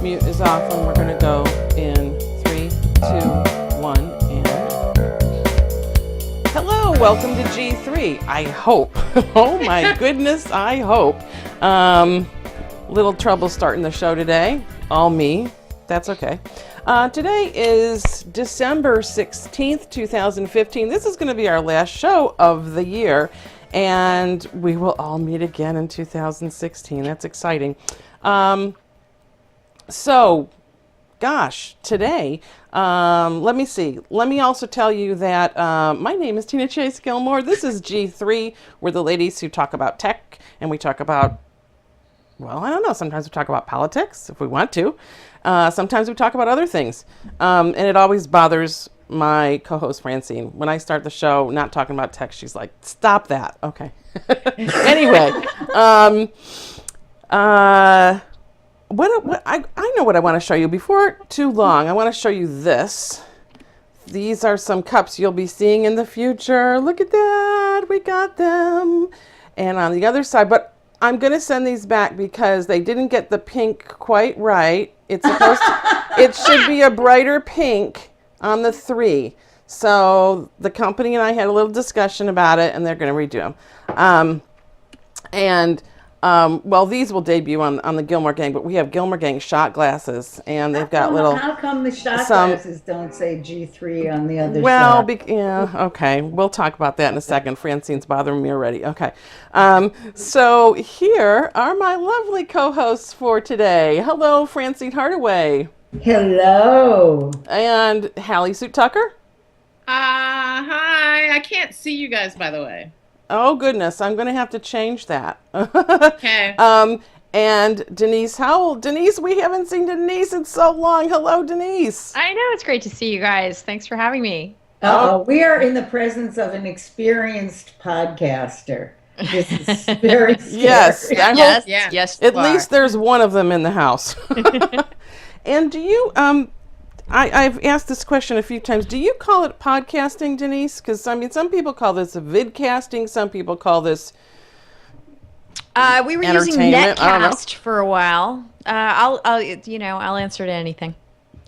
mute is off, and we're going to go in 3, 2, 1, and hello, welcome to G3. I hope. Oh my goodness, I hope. Little trouble starting the show today. All me. That's okay. Today is December 16th, 2015. This is going to be our last show of the year, and we will all meet again in 2016. That's exciting. So, gosh, today, let me see. Let me also tell you that my name is Tina Chase Gilmore. This is G3. We're the ladies who talk about tech, and we talk about, well, I don't know. Sometimes we talk about politics if we want to. Sometimes we talk about other things. And it always bothers my co-host Francine. When I start the show not talking about tech, she's like, stop that. Okay. Anyway, I know what I want to show you. Before too long, I want to show you this. These are some cups you'll be seeing in the future. Look at that. We got them. And on the other side, but I'm going to send these back because they didn't get the pink quite right. It's supposed to, it should be a brighter pink on the 3. So the company and I had a little discussion about it, and they're going to redo them. Well, these will debut on the Gilmore Gang, but we have Gilmore Gang shot glasses, and they've got little. How come the shot glasses don't say G3 on the other well, side? Yeah, okay. We'll talk about that in a second. Francine's bothering me already. Okay. So here are my lovely co-hosts for today. Hello, Francine Hardaway. Hello. And Hallie Suit Tucker. Hi. I can't see you guys, by the way. Oh, goodness. I'm going to have to change that. Okay. And Denise Howell. Denise, we haven't seen Denise in so long. Hello, Denise. I know. It's great to see you guys. Thanks for having me. We are in the presence of an experienced podcaster. This is very scary. Yes. Yes. At least there's one of them in the house. And do you, I've asked this question a few times. Do you call it podcasting, Denise? Because, I mean, some people call this vidcasting. Some people call this we were using Netcast for a while. I'll answer to anything.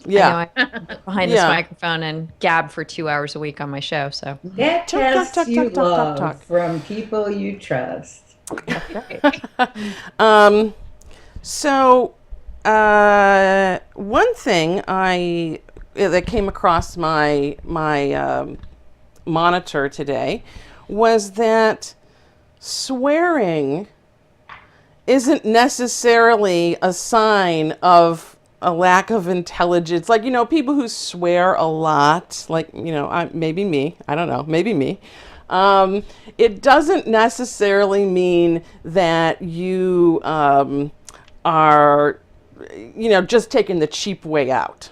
Yeah. I know I'm behind this microphone and gab for 2 hours a week on my show. So Netcasts you love from people you trust. That's right. So, one thing that came across my monitor today was that swearing isn't necessarily a sign of a lack of intelligence. Like, people who swear a lot, like, maybe me, I don't know, maybe me. It doesn't necessarily mean that you are just taking the cheap way out.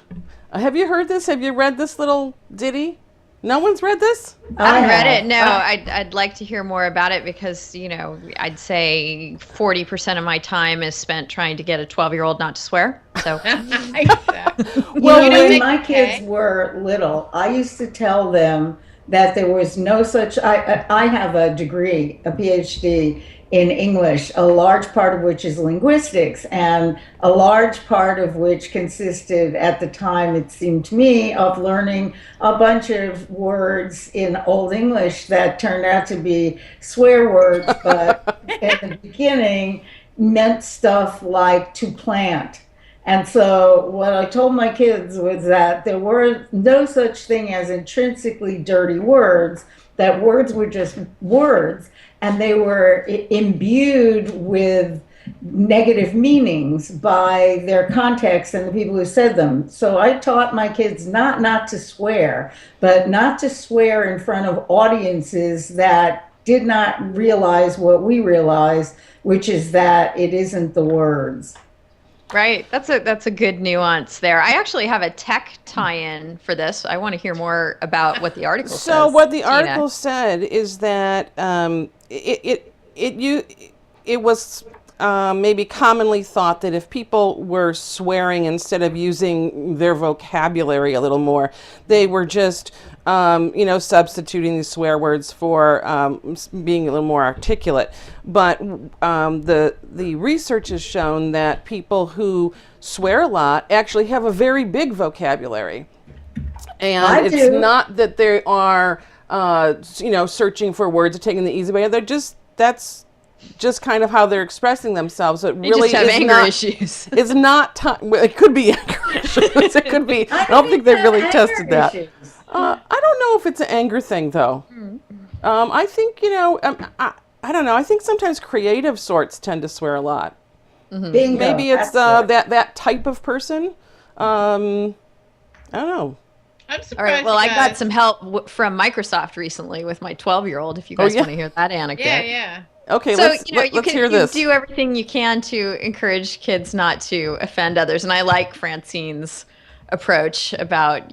Have you heard this? Have you read this little ditty? No one's read this? I haven't read it. No, I'd like to hear more about it because, I'd say 40% of my time is spent trying to get a 12-year-old not to swear. So, well, when my kids were little, I used to tell them that there was no such. I have a degree, a PhD in English, a large part of which is linguistics, and a large part of which consisted, at the time, it seemed to me, of learning a bunch of words in Old English that turned out to be swear words, but at the beginning meant stuff like to plant. And so what I told my kids was that there were no such thing as intrinsically dirty words, that words were just words, and they were imbued with negative meanings by their context and the people who said them. So I taught my kids not to swear, but not to swear in front of audiences that did not realize what we realized, which is that it isn't the words. Right. That's a good nuance there. I actually have a tech tie-in for this. I want to hear more about what the article says. So what the article said is that it was maybe commonly thought that if people were swearing instead of using their vocabulary a little more, they were just, substituting these swear words for being a little more articulate. But the research has shown that people who swear a lot actually have a very big vocabulary. And it's not that they are, searching for words or taking the easy way. That's just kind of how they're expressing themselves. So it They really just have is anger not, issues. It's not well, it could be anger issues. It could be. I don't think they've really tested that. I don't know if it's an anger thing though. I think I don't know. I think sometimes creative sorts tend to swear a lot. Bingo. Maybe it's that type of person. I don't know. I'm surprised. All right. Well, you I got guys- some help from Microsoft recently with my 12-year-old. If you guys want to hear that anecdote. Yeah. Okay, So let's hear this. You do everything you can to encourage kids not to offend others, and I like Francine's approach about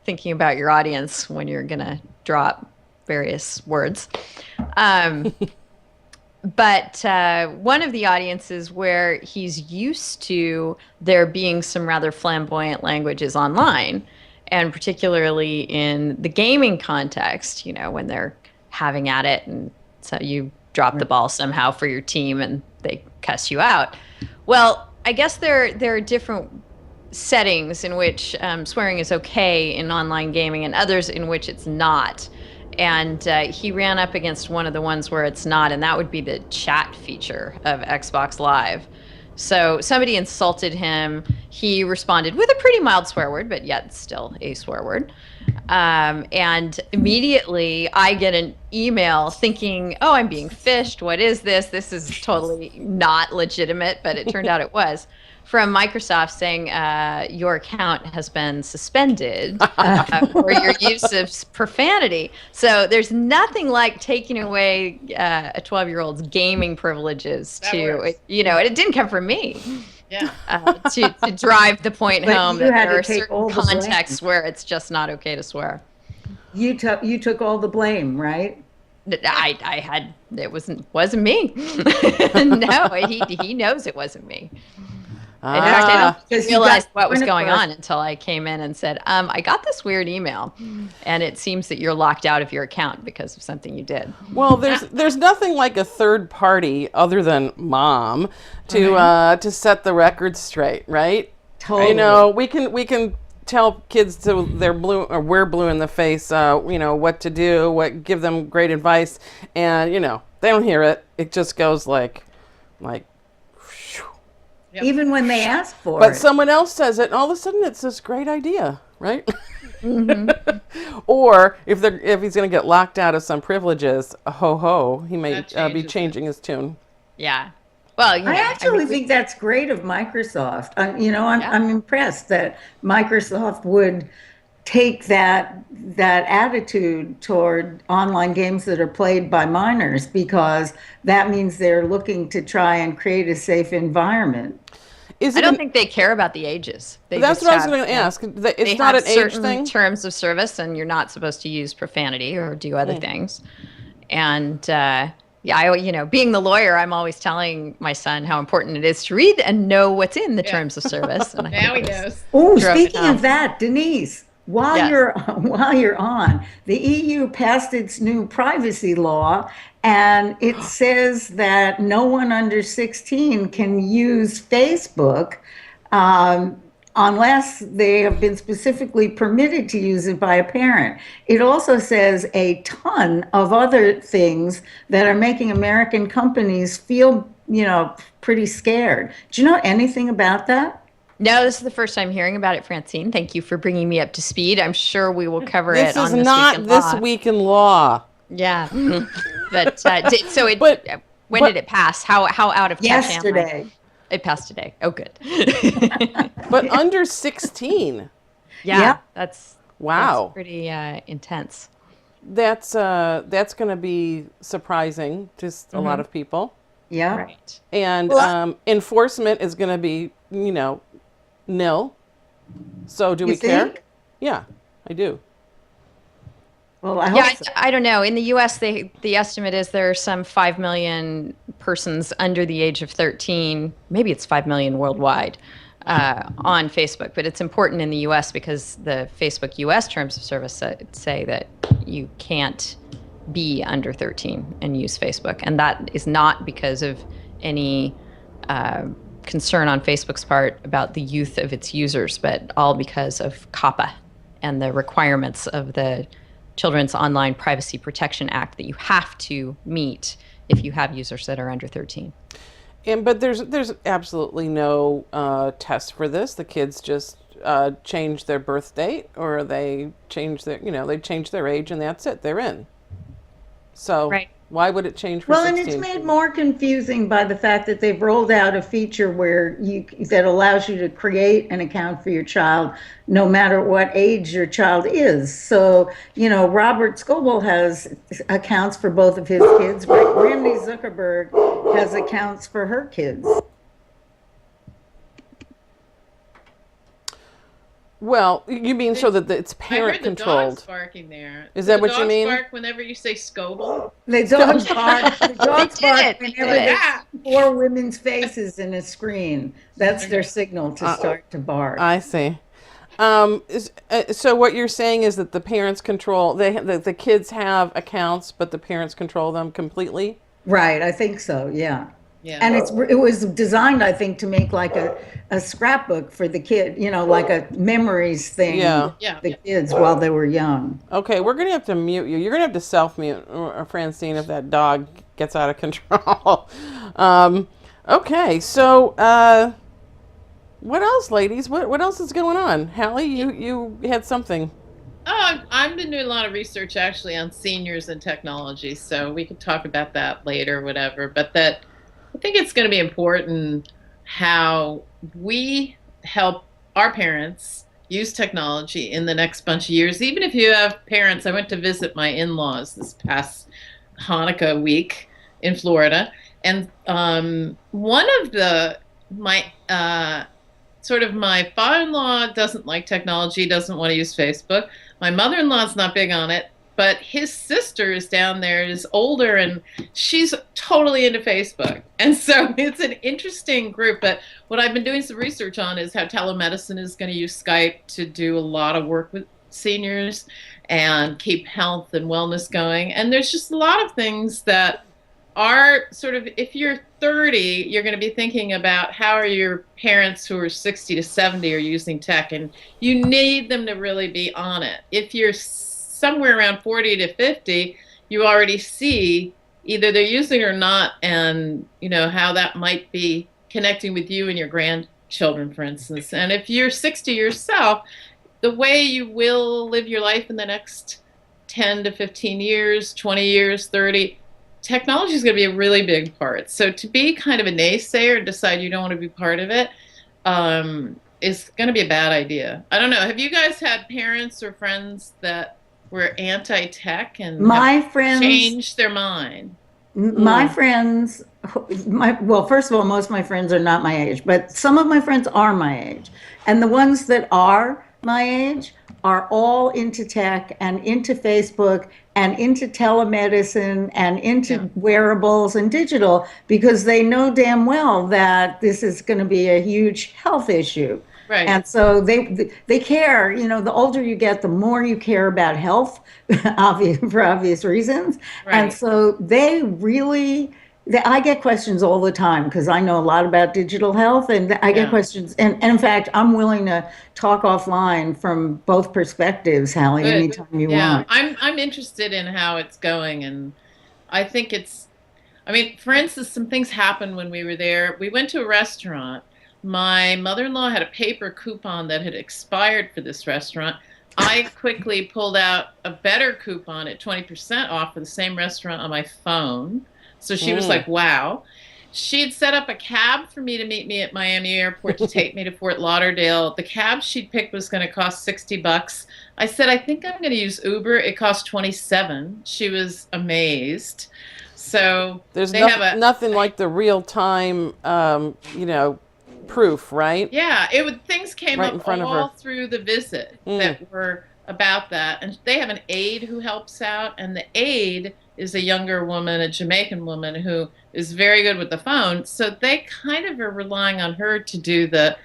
thinking about your audience when you're gonna drop various words. But one of the audiences where he's used to there being some rather flamboyant languages online, and particularly in the gaming context, when they're having at it, and so you drop the ball somehow for your team and they cuss you out. Well, I guess there are different settings in which swearing is okay in online gaming and others in which it's not. And he ran up against one of the ones where it's not, and that would be the chat feature of Xbox Live. So somebody insulted him. He responded with a pretty mild swear word, but yet still a swear word. And immediately I get an email thinking, oh, I'm being phished. What is this? This is totally not legitimate, but it turned out it was. From Microsoft saying your account has been suspended for your use of profanity. So there's nothing like taking away a 12-year-old's gaming privileges That to, works. and it didn't come from me. Yeah. To drive the point But home you that had there to are take certain all the blame. contexts where it's just not okay to swear. You took all the blame, right? I had it wasn't me. No, he knows it wasn't me. In fact, I don't think Because he you got realized what was one of going us. on until I came in and said, I got this weird email, and it seems that you're locked out of your account because of something you did. Well, there's nothing like a third party other than mom to set the record straight, right? Totally. We can tell kids to they're blue or we're blue in the face, what to do, give them great advice, and they don't hear it. It just goes like. Yep. Even when they ask for But it. someone else says it, and all of a sudden it's this great idea, right? Or if he's going to get locked out of some privileges, he may That be changes changing his tune. Yeah. Well, I actually think that's great of Microsoft. I'm impressed that Microsoft would take that attitude toward online games that are played by minors, because that means they're looking to try and create a safe environment. I don't think they care about the ages. That's what I was going to ask. It's not an age certain thing. terms of service, and you're not supposed to use profanity or do other things. And being the lawyer, I'm always telling my son how important it is to read and know what's in the terms of service. And Now he knows. Oh, Drove it speaking home. of that, Denise, while Yes. you're on, the EU passed its new privacy law, and it says that no one under 16 can use Facebook unless they have been specifically permitted to use it by a parent. It also says a ton of other things that are making American companies feel, pretty scared. Do you know anything about that? No, this is the first time hearing about it, Francine. Thank you for bringing me up to speed. I'm sure we will cover This it on is This not Week in This Law. Week in Law. Yeah. But when but- did it pass? How out of touch am I? Yesterday. It passed today. Oh, good. But under 16. Yeah. That's Wow. pretty intense. That's going to be surprising to a lot of people. Yeah. Right. And enforcement is going to be, nil. So do You we care? think? Yeah, I do. Well, I hope Yeah, so. I don't know. In the U.S., the estimate is there are some 5 million persons under the age of 13, maybe it's 5 million worldwide, on Facebook. But it's important in the U.S. because the Facebook U.S. terms of service say that you can't be under 13 and use Facebook. And that is not because of any concern on Facebook's part about the youth of its users, but all because of COPPA and the requirements of the Children's Online Privacy Protection Act that you have to meet if you have users that are under 13. But there's absolutely no test for this. The kids just change their birth date, or they change their age, and that's it. They're in. So Right. Why would it change for Well, 16? and it's made more confusing by the fact that they've rolled out a feature that allows you to create an account for your child no matter what age your child is. So, Robert Scoble has accounts for both of his kids. Randy Zuckerberg has accounts for her kids. Well, you mean so that it's parent I heard the controlled? dogs barking there. Is that what you dogs mean? Bark whenever you say Scoble. The dogs bark. The dogs They did bark it. They whenever did it. there's 4 women's faces in a screen. That's their signal to start to bark. I see. So what you're saying is that the parents control, the kids have accounts, but the parents control them completely? Right, I think so, yeah. Yeah. And it was designed, I think, to make like a scrapbook for the kid, like a memories thing. Yeah. Yeah. The kids while they were young. Okay, we're going to have to mute you. You're going to have to self-mute, Francine, if that dog gets out of control. Okay, so what else, ladies? What else is going on? Hallie, you had something. Oh, I've been doing a lot of research actually on seniors and technology, so we could talk about that later, whatever. But I think it's going to be important how we help our parents use technology in the next bunch of years. Even if you have parents, I went to visit my in-laws this past Hanukkah week in Florida, and one of my father-in-law doesn't like technology, doesn't want to use Facebook. My mother-in-law's not big on it, but his sister is down there, is older, and she's totally into Facebook. And so it's an interesting group. But what I've been doing some research on is how telemedicine is going to use Skype to do a lot of work with seniors and keep health and wellness going. And there's just a lot of things that are sort of, if you're 30, you're going to be thinking about how are your parents who are 60 to 70 are using tech, and you need them to really be on it. If you're somewhere around 40 to 50, you already see either they're using it or not, and how that might be connecting with you and your grandchildren, for instance. And if you're 60 yourself, the way you will live your life in the next 10 to 15 years, 20 years, 30, technology is going to be a really big part. So to be kind of a naysayer and decide you don't want to be part of it is going to be a bad idea. I don't know. Have you guys had parents or friends that were anti-tech and My have friends changed their mind? My friends, first of all, most of my friends are not my age, but some of my friends are my age. And the ones that are my age are all into tech and into Facebook and into telemedicine and into wearables and digital, because they know damn well that this is going to be a huge health issue. Right. And so they care. The older you get, the more you care about health, for obvious reasons. Right. And so they really, I get questions all the time because I know a lot about digital health, and I get questions. And in fact, I'm willing to talk offline from both perspectives, Hallie, Good. anytime you want. I'm interested in how it's going, and I think for instance, some things happened when we were there. We went to a restaurant. My mother-in-law had a paper coupon that had expired for this restaurant. I quickly pulled out a better coupon at 20% off for the same restaurant on my phone. So she was like, wow. She had set up a cab for me to meet me at Miami Airport to take me to Fort Lauderdale. The cab she'd picked was going to cost $60. I said, I think I'm going to use Uber. It cost $27. She was amazed. So There's they have nothing like the real time, proof, right? Yeah, things came Right in up front of all her. through the visit that were about that. And they have an aide who helps out, and the aide is a younger woman, a Jamaican woman who is very good with the phone. So they kind of are relying on her to do the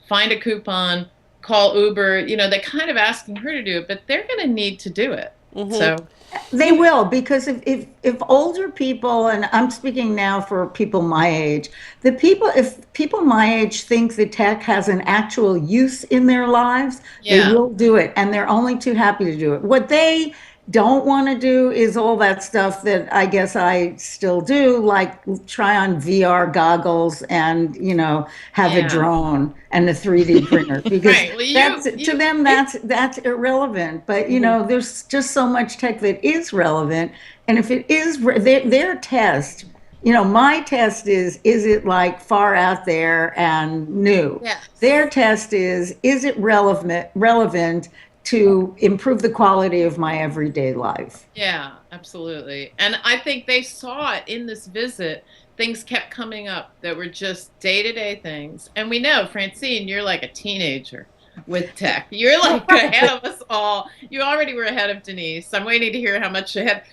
find a coupon, call Uber. You know, they're kind of asking her to do it, but they're going to need to do it. So They will, because if older people, and I'm speaking now for people my age, if people my age think the tech has an actual use in their lives, they Yeah. will do it, and they're only too happy to do it. What they don't want to do is all that stuff that I guess I still do, like try on VR goggles and, have a Yeah. drone and a 3D printer, because Right. Well, to them that's irrelevant. But there's just so much tech that is relevant, and if it is their test, my test is it like far out there and new? Yes. Their test is it relevant to improve the quality of my everyday life? Yeah, absolutely. And I think they saw it in this visit. Things kept coming up that were just day-to-day things. And we know, Francine, you're like a teenager with tech. You're like ahead of us all. You already were ahead of Denise. I'm waiting to hear how much ahead.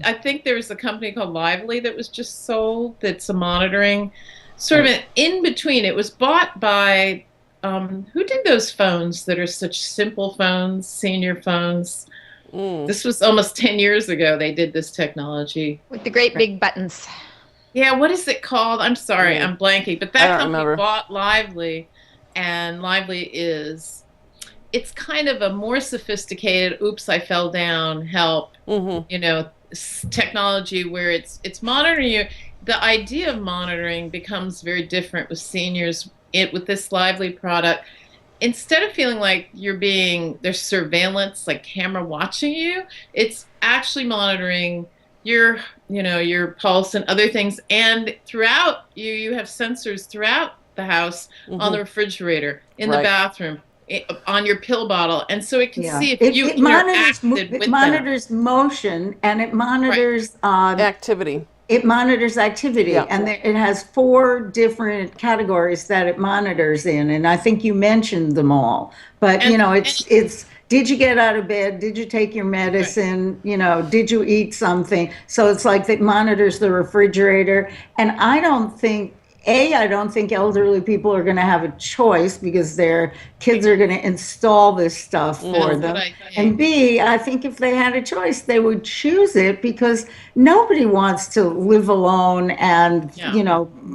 I think there was a company called Lively that was just sold, that's a monitoring, sort of an in-between. It was bought by who did those phones that are such simple phones, senior phones? This was almost 10 years ago they did this technology. With the great big buttons. Yeah, what is it called? I'm sorry, I'm blanking. But that company remember. bought Lively, and Lively it's kind of a more sophisticated, oops, I fell down, help, technology where it's monitoring you. The idea of monitoring becomes very different with seniors with this Lively product. Instead of feeling like there's surveillance, like camera watching you, it's actually monitoring your pulse and other things. And throughout you have sensors throughout the house, on the refrigerator, in the bathroom, on your pill bottle. And so it can see if you interacted with it monitors motion, and it monitors activity. It monitors activity, and it has 4 different categories that it monitors in, and I think you mentioned them all. But it's did you get out of bed? Did you take your medicine? Did you eat something? So it's like it monitors the refrigerator, and I don't think elderly people are going to have a choice, because their kids are going to install this stuff for them. And B, I think if they had a choice, they would choose it, because nobody wants to live alone and,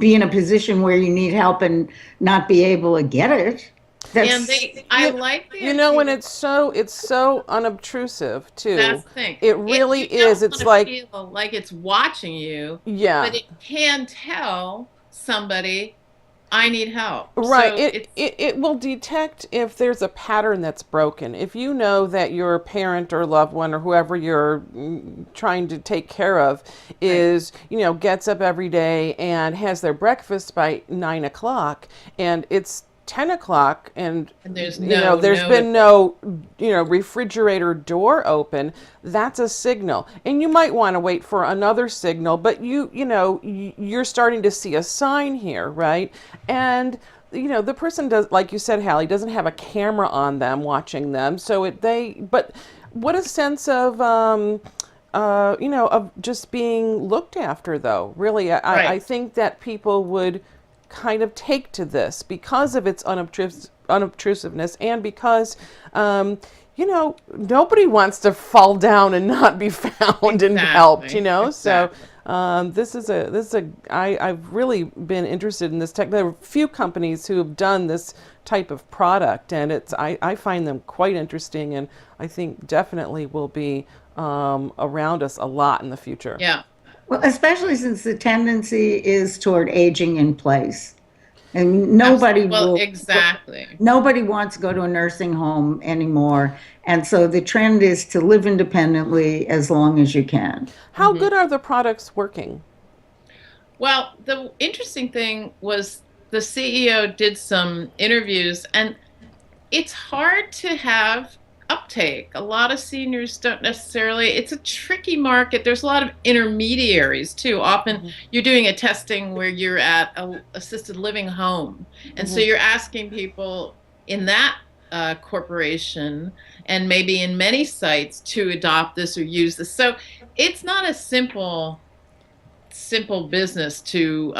be in a position where you need help and not be able to get it. I like the idea. When it's so unobtrusive too. That's the thing. It really is. It's like feel like it's watching you. Yeah. But it can tell somebody, I need help. Right. So it will detect if there's a pattern that's broken. If you know that your parent or loved one or whoever you're trying to take care of is, gets up every day and has their breakfast by 9 o'clock, and it's 10 o'clock and there's been no refrigerator door open, that's a signal. And you might want to wait for another signal, but you're starting to see a sign here, right? And the person does, like you said, Hallie, doesn't have a camera on them watching them, but what a sense of of just being looked after, though. Really, I think that people would kind of take to this because of its unobtrusiveness, and because nobody wants to fall down and not be found and helped, so I've really been interested in this tech. There are a few companies who have done this type of product, and I find them quite interesting, and I think definitely will be around us a lot in the future. Yeah. Well, especially since the tendency is toward aging in place. And nobody wants to go to a nursing home anymore. And so the trend is to live independently as long as you can. How good are the products working? Well, the interesting thing was the CEO did some interviews, and it's hard to have uptake. A lot of seniors don't necessarily, it's a tricky market. There's a lot of intermediaries too. Often you're doing a testing where you're at a assisted living home. And so you're asking people in that corporation, and maybe in many sites to adopt this or use this. So it's not a simple business to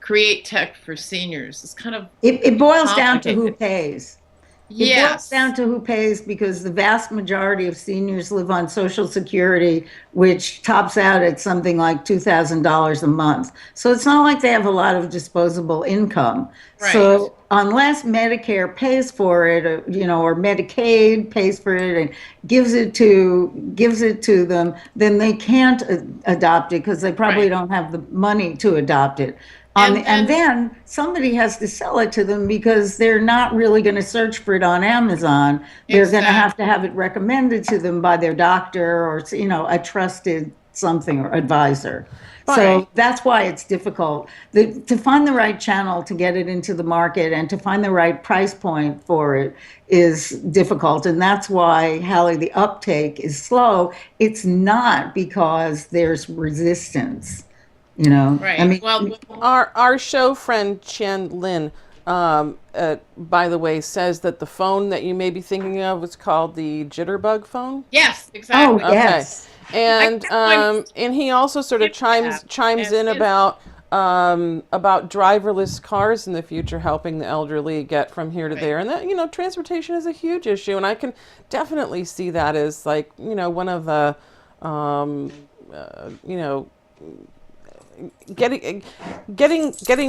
create tech for seniors. It's kind of it boils down to who complicated. pays. It boils Yes. down to who pays, because the vast majority of seniors live on Social Security, which tops out at something like $2,000 a month. So it's not like they have a lot of disposable income. Right. So unless Medicare pays for it, or, or Medicaid pays for it and gives it to them, then they can't adopt it, because they probably Right. don't have the money to adopt it. And And then somebody has to sell it to them, because they're not really going to search for it on Amazon. They're going to have it recommended to them by their doctor, or, a trusted something or advisor. So Right. that's why it's difficult to find the right channel to get it into the market, and to find the right price point for it is difficult. And that's why, Hallie, the uptake is slow. It's not because there's resistance. Right. I mean, Well, Our show friend Chen Lin, by the way, says that the phone that you may be thinking of was called the Jitterbug phone. yes, exactly. Oh, yes. And he also sort of chimes in about driverless cars in the future, helping the elderly get from here to there. And that, transportation is a huge issue, and I can definitely see that as like, one of the getting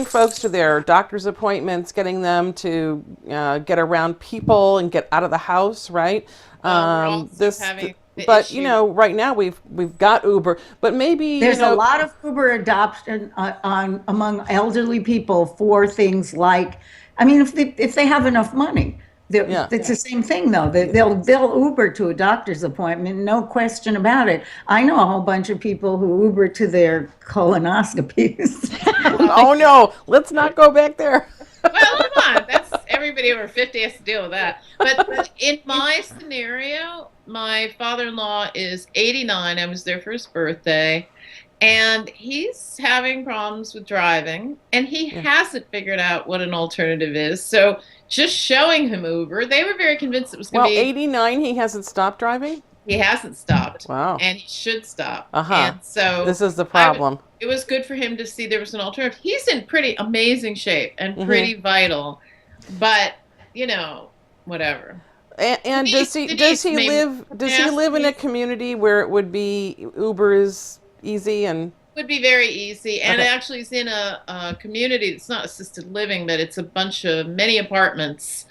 folks to their doctor's appointments, getting them to get around people and get out of the house, right? We're also having the But issue. right now we've got Uber, but maybe There's a lot of Uber adoption among elderly people for things like, I mean, if they have enough money. It's the same thing, though. They'll Uber to a doctor's appointment, no question about it. I know a whole bunch of people who Uber to their colonoscopies. Oh no, let's not go back there. Well, come on. That's everybody over 50 has to deal with that. But in my scenario, my father-in-law is 89. I was there for his birthday. And he's having problems with driving, and he hasn't figured out what an alternative is. So just showing him Uber, they were very convinced it was going to be. 89, he hasn't stopped driving? He hasn't stopped. Wow. And he should stop. Uh-huh. And so this is the problem. it was good for him to see there was an alternative. He's in pretty amazing shape and pretty vital, but whatever. And does he live in a community where it would be Uber is easy and Would be very easy, and Okay. it actually is in a community. It's not assisted living, but it's a bunch of many apartments.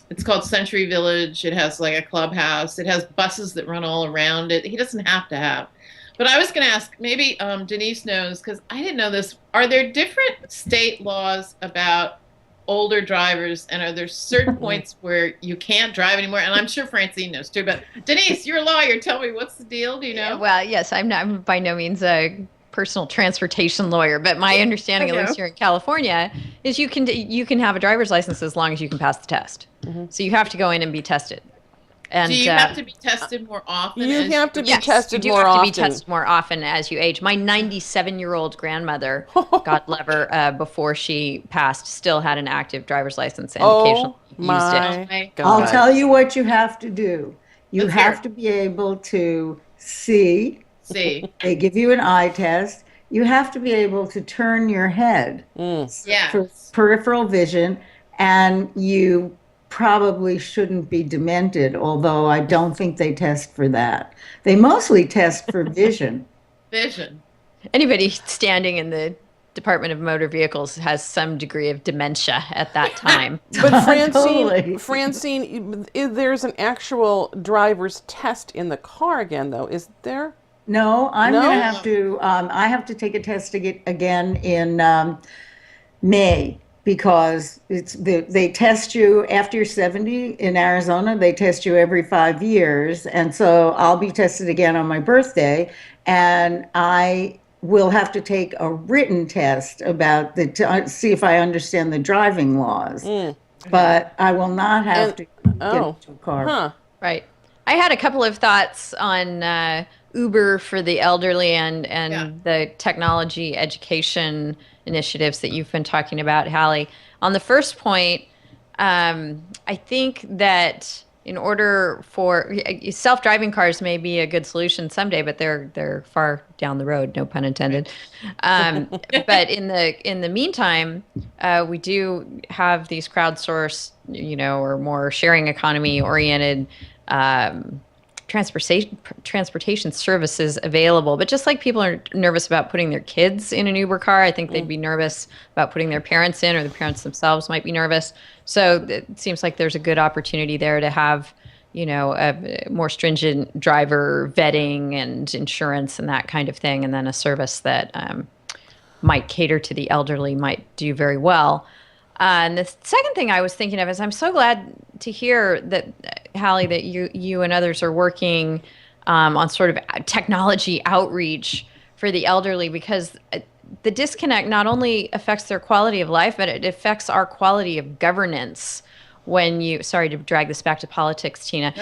It's called Century Village. It has like a clubhouse. It has buses that run all around it. He doesn't have to have. But I was going to ask, maybe Denise knows, because I didn't know this. Are there different state laws about older drivers, and are there certain points where you can't drive anymore? And I'm sure Francine knows too, but Denise, you're a lawyer. Tell me, what's the deal? Do you know? Well, yes, I'm by no means a personal transportation lawyer, but my understanding, at least here in California, is you can have a driver's license as long as you can pass the test. So you have to go in and be tested. And do you have to be tested more often? you have to be yes, tested you do more have often. to be tested more often as you age. My 97-year-old grandmother, God love her, before she passed, still had an active driver's license and occasionally used it. My God. I'll tell you what you have to do. You Let's hear have it. to be able to see. See, They give you an eye test. You have to be able to turn your head yeah. for peripheral vision, and you probably shouldn't be demented, although I don't think they test for that. They mostly test for vision. Vision. Anybody standing in the Department of Motor Vehicles has some degree of dementia at that time. But Totally. Francine, there's an actual driver's test in the car again, though, is there? No, I'm No? going to have to, I have to take a test again in May, because they test you after you're 70 in Arizona. They test you every 5 years. And so I'll be tested again on my birthday, and I will have to take a written test about see if I understand the driving laws. But I will not have to get into a car. Huh. Right. I had a couple of thoughts on Uber for the elderly and the technology education initiatives that you've been talking about, Hallie. On the first point, I think that in order for self-driving cars may be a good solution someday, but they're far down the road, no pun intended. But in the meantime, we do have these crowdsourced, or more sharing economy oriented transportation services available. But just like people are nervous about putting their kids in an Uber car, I think they'd be nervous about putting their parents in, or the parents themselves might be nervous. So it seems like there's a good opportunity there to have, a more stringent driver vetting and insurance and that kind of thing, and then a service that might cater to the elderly might do very well. And the second thing I was thinking of is I'm so glad to hear that, Hallie, that you and others are working on sort of technology outreach for the elderly, because the disconnect not only affects their quality of life, but it affects our quality of governance. Sorry to drag this back to politics, Tina,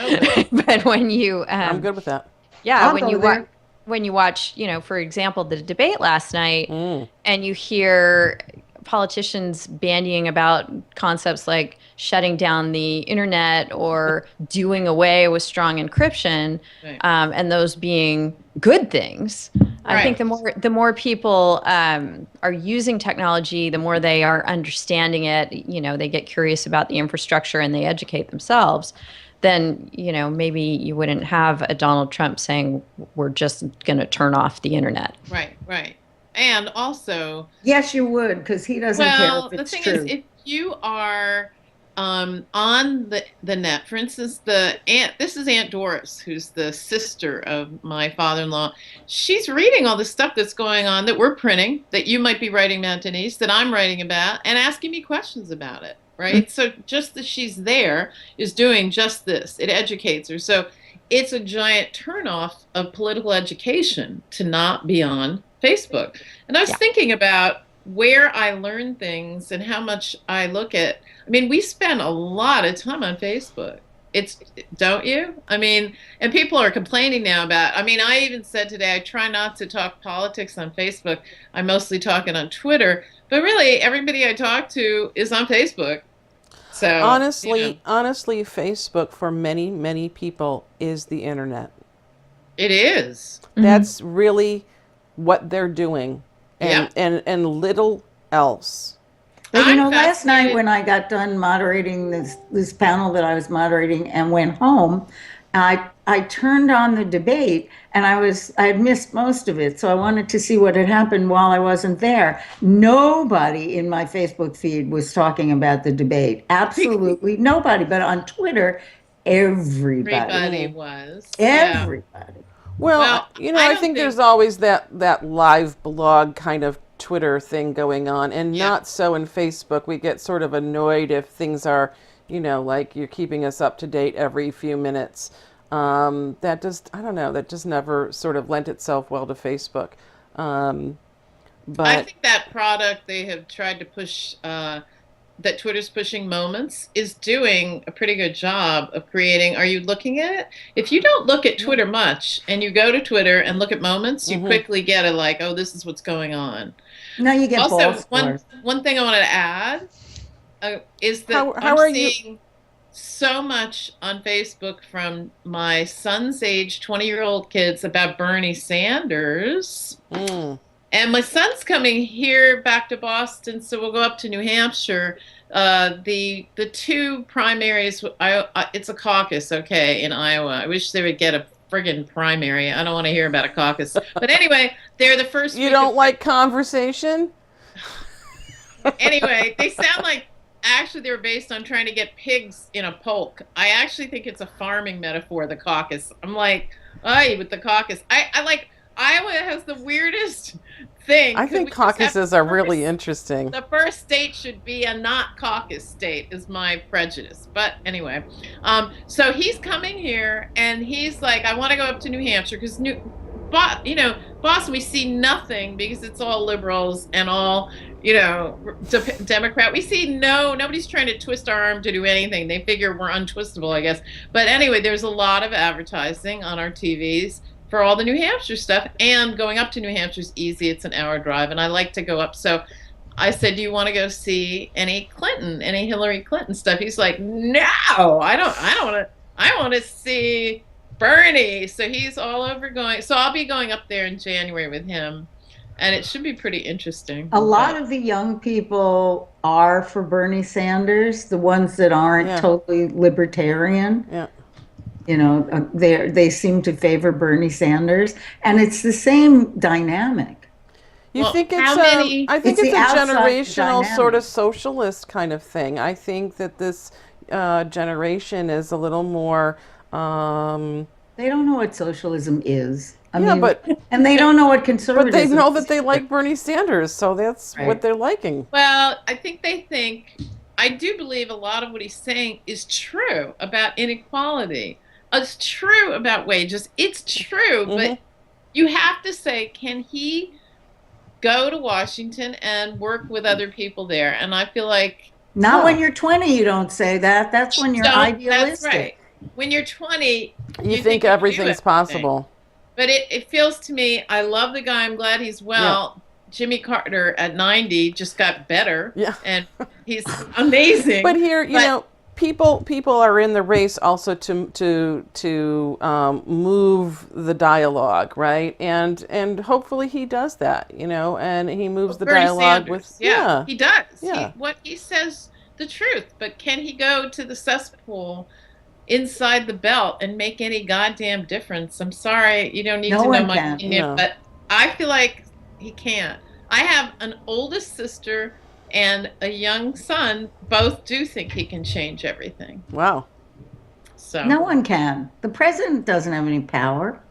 but when you, I'm good with that. Yeah, when you watch, for example, the debate last night, and you hear politicians bandying about concepts like shutting down the internet or doing away with strong encryption, right. And those being good things. Right. I think the more people are using technology, the more they are understanding it. They get curious about the infrastructure and they educate themselves. Then maybe you wouldn't have a Donald Trump saying we're just going to turn off the internet. Right. Right. And also, yes, you would, because he doesn't care if it's true. The thing is, if you are on the net, for instance, this is Aunt Doris, who's the sister of my father-in-law. She's reading all the stuff that's going on that we're printing, that you might be writing about, Denise, that I'm writing about, and asking me questions about it, right? So just that she's there is doing just this. It educates her. So it's a giant turnoff of political education to not be on Facebook. And I was thinking about where I learn things and how much I look at. I mean, we spend a lot of time on Facebook. Don't you? I mean, and people are complaining now about, I even said today, I try not to talk politics on Facebook. I'm mostly talking on Twitter, but really everybody I talk to is on Facebook. So honestly, Facebook for many, many people is the internet. It is. That's really what they're doing, and little else. But last night when I got done moderating this panel that I was moderating and went home, I turned on the debate, and I had missed most of it, so I wanted to see what had happened while I wasn't there. Nobody in my Facebook feed was talking about the debate. Absolutely nobody. But on Twitter, everybody was. Everybody. Well, I think there's always that live blog kind of Twitter thing going on, and not so in Facebook. We get sort of annoyed if things are, like you're keeping us up to date every few minutes. That just never sort of lent itself well to Facebook. But I think that product they have tried to push, that Twitter's pushing, Moments, is doing a pretty good job of creating. Are you looking at it? If you don't look at Twitter much and you go to Twitter and look at Moments, you quickly get it this is what's going on. No, you get also one thing I wanted to add is that I'm seeing so much on Facebook from my son's age, 20-year-old kids, about Bernie Sanders. And my son's coming here back to Boston, so we'll go up to New Hampshire. The two primaries, it's a caucus, in Iowa. I wish they would get a friggin' primary. I don't want to hear about a caucus. But anyway, they're the first. You don't like conversation? Anyway, they sound like, actually they were based on trying to get pigs in a polk. I actually think it's a farming metaphor, the caucus. I'm like, with the caucus. I like, Iowa has the weirdest thing. I think caucuses are really interesting. The first state should be a not caucus state, is my prejudice. But anyway, so he's coming here, and he's like, I want to go up to New Hampshire, because Boston, we see nothing, because it's all liberals and all, Democrat. We see nobody's trying to twist our arm to do anything. They figure we're untwistable, I guess. But anyway, there's a lot of advertising on our TVs for all the New Hampshire stuff, and going up to New Hampshire is easy. It's an hour drive, and I like to go up. So I said, "Do you want to go see any Hillary Clinton stuff?" He's like, "No, I don't want to. I want to see Bernie." So he's all over going. So I'll be going up there in January with him, and it should be pretty interesting. A lot of the young people are for Bernie Sanders, the ones that aren't totally libertarian. Yeah. You know, they seem to favor Bernie Sanders, and it's the same dynamic. You think it's I think it's a generational sort of socialist kind of thing. I think that this generation is a little more. They don't know what socialism is. I mean, and they don't know what conservatism. But they know that they like Bernie Sanders, so that's what they're liking. Well, I think. I do believe a lot of what he's saying is true about inequality. It's true about wages. It's true, but you have to say, can he go to Washington and work with other people there? And I feel like not when you're 20, you don't say that. That's when you're idealistic. That's right. When you're 20, you think everything's possible. But it feels to me, I love the guy. I'm glad he's well. Yeah. Jimmy Carter at 90 just got better. Yeah. And he's amazing. But here, you know, people are in the race also to move the dialogue, right? And hopefully he does that, you know, and he moves the dialogue Sanders, he does. Yeah. What he says the truth, but can he go to the cesspool inside the belt and make any goddamn difference? I'm sorry, you don't need to know my opinion, but I feel like he can't. I have an oldest sister and a young son. Both do think he can change everything. Wow. So no one can. The president doesn't have any power.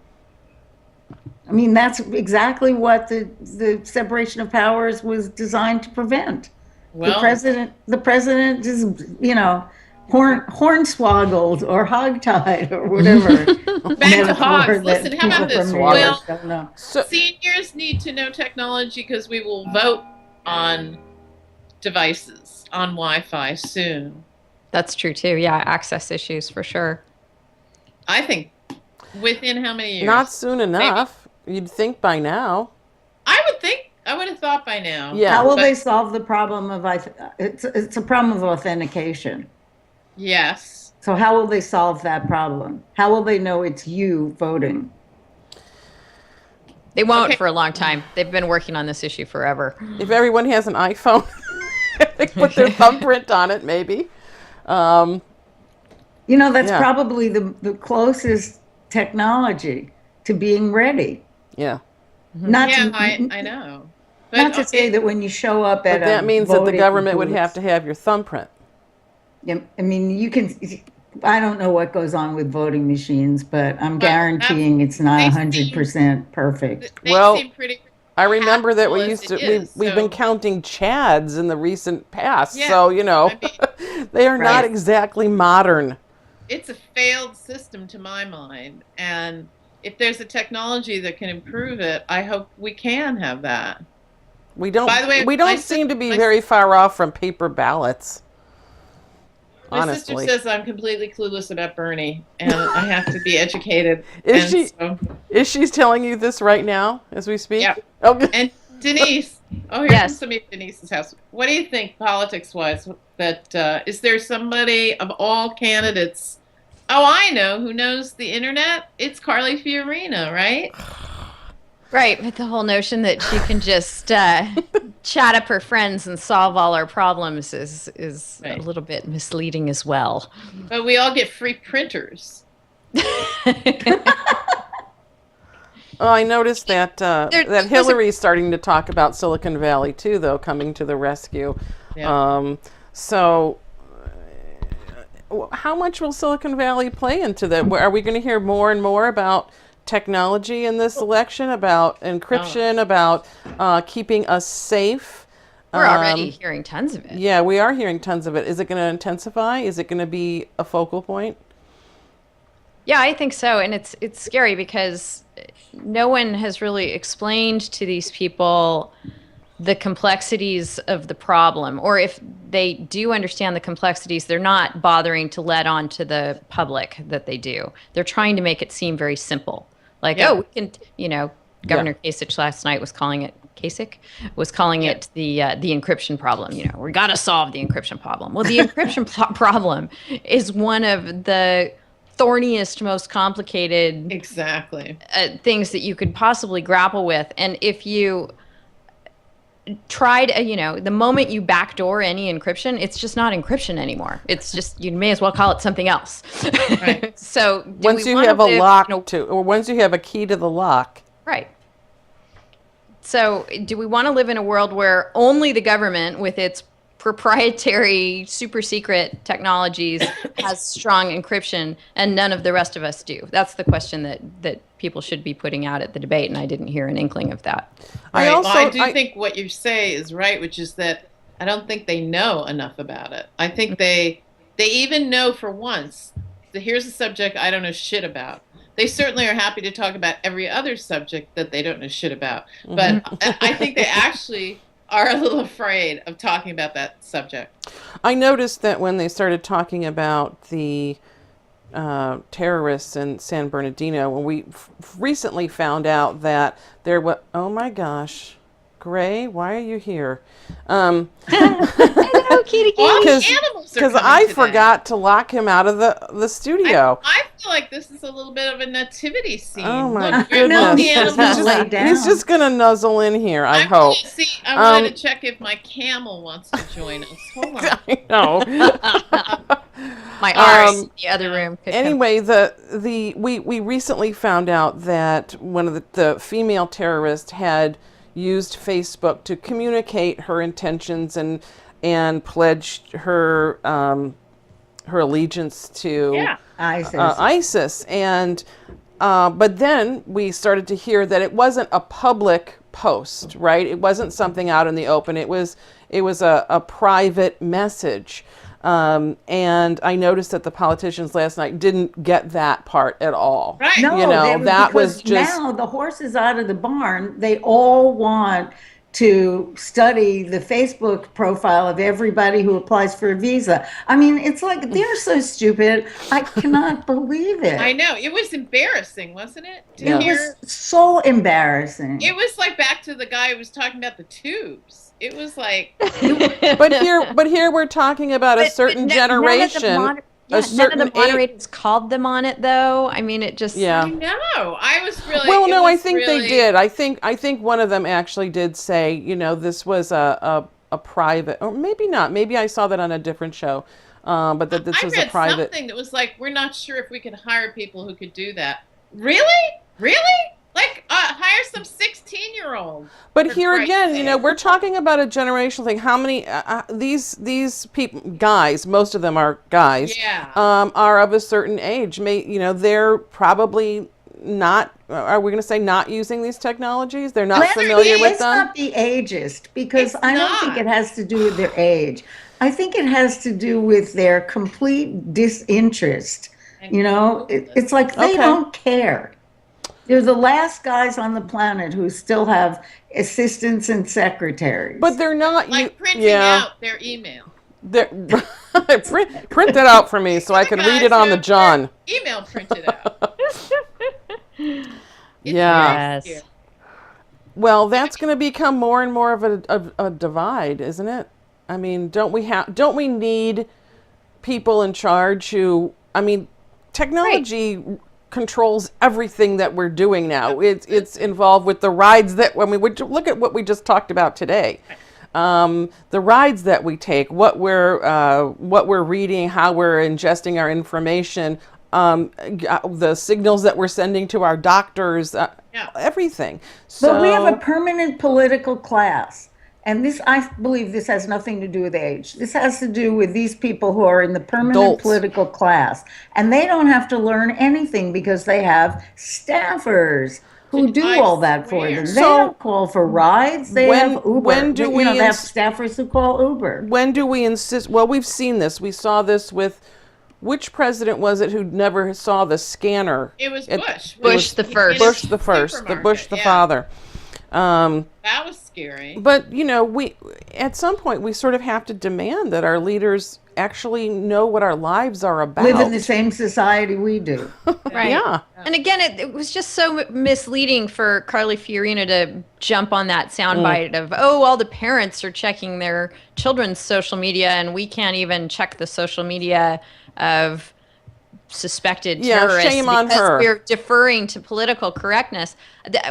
I mean, that's exactly what the separation of powers was designed to prevent. Well, the president is, you know, hornswoggled or hogtied or whatever. Back to hogs. Listen, how about this? Well, seniors need to know technology because we will vote on devices, on Wi-Fi soon. That's true too. Yeah, access issues for sure. I think within how many years? Not soon enough. Maybe. You'd think by now. I would have thought by now. Yeah. How will they solve the problem of it's a problem of authentication? Yes. So how will they solve that problem? How will they know it's you voting? They won't for a long time. They've been working on this issue forever. If everyone has an iPhone, they put their thumbprint on it, maybe. You know, that's probably the closest technology to being ready. Yeah. I know. But, not to say that when you show up at that means that the government would have to have your thumbprint. I mean, you can. I don't know what goes on with voting machines, but I'm guaranteeing it's not 100% perfect. Well, I remember that we've been counting Chads in the recent past, so you know, they are not exactly modern. It's a failed system to my mind, and if there's a technology that can improve it, I hope we can have that. We don't. By the way, we don't seem to be very far off from paper ballots. My sister says I'm completely clueless about Bernie, and I have to be educated. Is she telling you this right now as we speak? Yeah. Okay. And Denise, here's somebody at Denise's house. What do you think, politics-wise? That is there somebody of all candidates? Oh, I know who knows the internet. It's Carly Fiorina, right? Right, but the whole notion that she can just chat up her friends and solve all our problems is a little bit misleading as well. But we all get free printers. I noticed that that Hillary's starting to talk about Silicon Valley too, though, coming to the rescue. Yeah. So how much will Silicon Valley play into that? Are we going to hear more and more about technology in this election, about encryption, about keeping us safe? We're already hearing tons of it. Yeah, we are hearing tons of it. Is it going to intensify? Is it going to be a focal point? Yeah, I think so. And it's scary because no one has really explained to these people the complexities of the problem. Or if they do understand the complexities, they're not bothering to let on to the public that they do. They're trying to make it seem very simple. Like, we can, Governor Kasich last night was calling it Kasich was calling it the encryption problem. You know, we got to solve the encryption problem. Well, the encryption problem is one of the thorniest, most complicated Exactly. Things that you could possibly grapple with. And if you tried, the moment you backdoor any encryption, it's just not encryption anymore. It's just, you may as well call it something else. Right. So once you have a lock or once you have a key to the lock. Right. So do we want to live in a world where only the government with its proprietary super secret technologies has strong encryption and none of the rest of us do? That's the question that people should be putting out at the debate, and I didn't hear an inkling of that. Right. I do think what you say is right, which is that I don't think they know enough about it. I think they even know for once that here's a subject I don't know shit about. They certainly are happy to talk about every other subject that they don't know shit about. But I think they actually are a little afraid of talking about that subject. I noticed that when they started talking about the terrorists in San Bernardino, when we recently found out that there was, oh my gosh, Gray, why are you here? Hello, kitty. Because I forgot to lock him out of the studio. I feel like this is a little bit of a nativity scene. Oh my Look, goodness. He's just going to nuzzle in here, I hope. I wanted to check if my camel wants to join us. Hold on. I know. My arse in the other room. Anyway, we recently found out that one of the female terrorists had used Facebook to communicate her intentions and pledged her allegiance to ISIS. And but then we started to hear that it wasn't a public post, right? It wasn't something out in the open. It was a private message. And I noticed that the politicians last night didn't get that part at all. Right. No, that was just now the horse is out of the barn. They all want to study the Facebook profile of everybody who applies for a visa. I mean, it's like they're so stupid. I cannot believe it. I know. It was embarrassing, wasn't it? It was so embarrassing. It was like back to the guy who was talking about the tubes. It was like But here we're talking about a certain generation. None of the moderators called them on it, though. I mean, it just... I know. I was really... Well, no, I think they did. I think one of them actually did say, this was a private... Or maybe not. Maybe I saw that on a different show. But that this was a private... I read something that was like, we're not sure if we can hire people who could do that. Really? Like, hire some 16-year-old. But here again, we're talking about a generational thing. How many these people, guys, most of them are guys, are of a certain age. They're probably not. Are we going to say not using these technologies? They're not familiar with them. It's not the ageist, because I don't think it has to do with their age. I think it has to do with their complete disinterest. It's like they don't care. They're the last guys on the planet who still have assistants and secretaries. But they're not printing out their email. Print that out for me so I can read it on the John. Email printed out. Yes. Well, that's going to become more and more of a divide, isn't it? I mean, don't we need people in charge who? I mean, technology controls everything that we're doing now. It's involved with the rides that look at what we just talked about today. The rides that we take, what we're reading, how we're ingesting our information, the signals that we're sending to our doctors, everything. But we have a permanent political class. And I believe this has nothing to do with age. This has to do with these people who are in the permanent political class. And they don't have to learn anything because they have staffers who do all that for them. They don't call for rides. They have Uber. They have staffers who call Uber. When do we insist? Well, we've seen this. We saw this with, which president was it who never saw the scanner? It was Bush. Bush the first. Bush the first. The Bush the father. That was scary. But we at some point we sort of have to demand that our leaders actually know what our lives are about. Live in the same society we do. Right. Yeah. And again, it was just so misleading for Carly Fiorina to jump on that soundbite of, oh, all the parents are checking their children's social media and we can't even check the social media of suspected terrorists shame on because her. we're deferring to political correctness.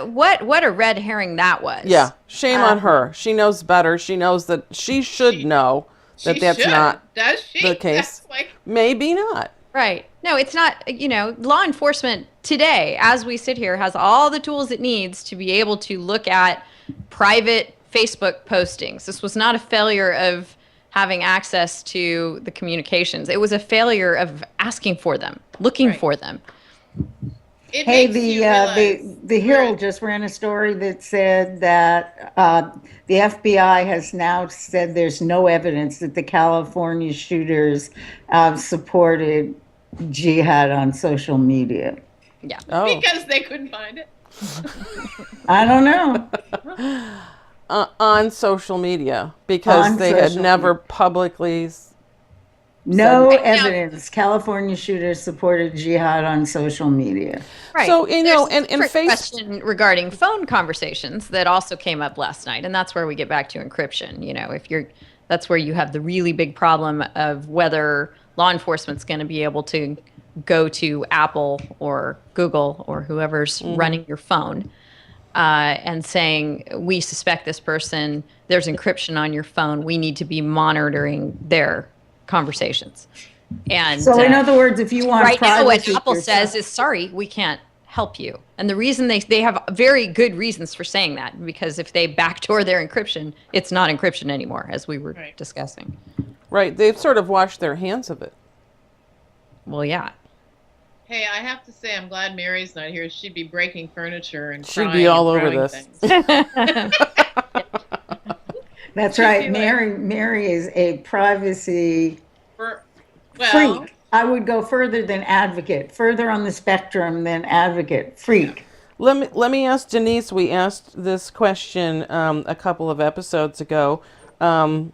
What a red herring that was. Yeah, shame on her. She knows better. She knows that she should know that that's should. not Does she? the case. That's like, Maybe not. Right. No, it's not, law enforcement today, as we sit here, has all the tools it needs to be able to look at private Facebook postings. This was not a failure of having access to the communications. It was a failure of asking for them, looking for them. it Hey, makes you realize the Herald just ran a story that said that the FBI has now said there's no evidence that the California shooters supported jihad on social media. Yeah. Oh, because they couldn't find it. I don't know. on social media because On they had social never publicly. No Right now- evidence California shooters supported jihad on social media. Right. So, you know, There's a and different face. question regarding phone conversations that also came up last night, and that's where we get back to encryption. That's where you have the really big problem of whether law enforcement's going to be able to go to Apple or Google or whoever's running your phone and saying, we suspect this person, there's encryption on your phone, we need to be monitoring their conversations. And So in other words, if you want right now what privacy Apple for says is, sorry, we can't help you. And the reason they have very good reasons for saying that, because if they backdoor their encryption, it's not encryption anymore, as we were discussing. Right, they've sort of washed their hands of it. Well, yeah. Hey, I have to say, I'm glad Mary's not here. She'd be breaking furniture and She'd crying be all and over throwing this. things. That's She'd right. be like- Mary is a privacy Well, freak. I would go further than advocate, further on the spectrum than advocate. Freak. Let me ask Denise. We asked this question a couple of episodes ago, and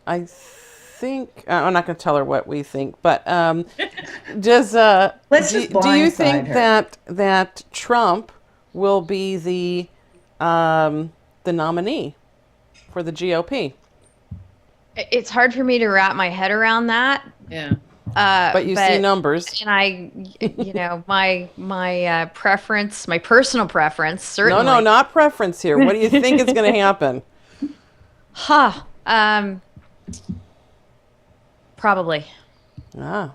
I think I'm not going to tell her what we think, but does Let's do, just do you blindside think her. that Trump will be the nominee for the GOP? It's hard for me to wrap my head around that. yeah. But you see numbers. And my preference, my personal preference, certainly. No, not preference here. What do you think is going to happen? Probably. Ah,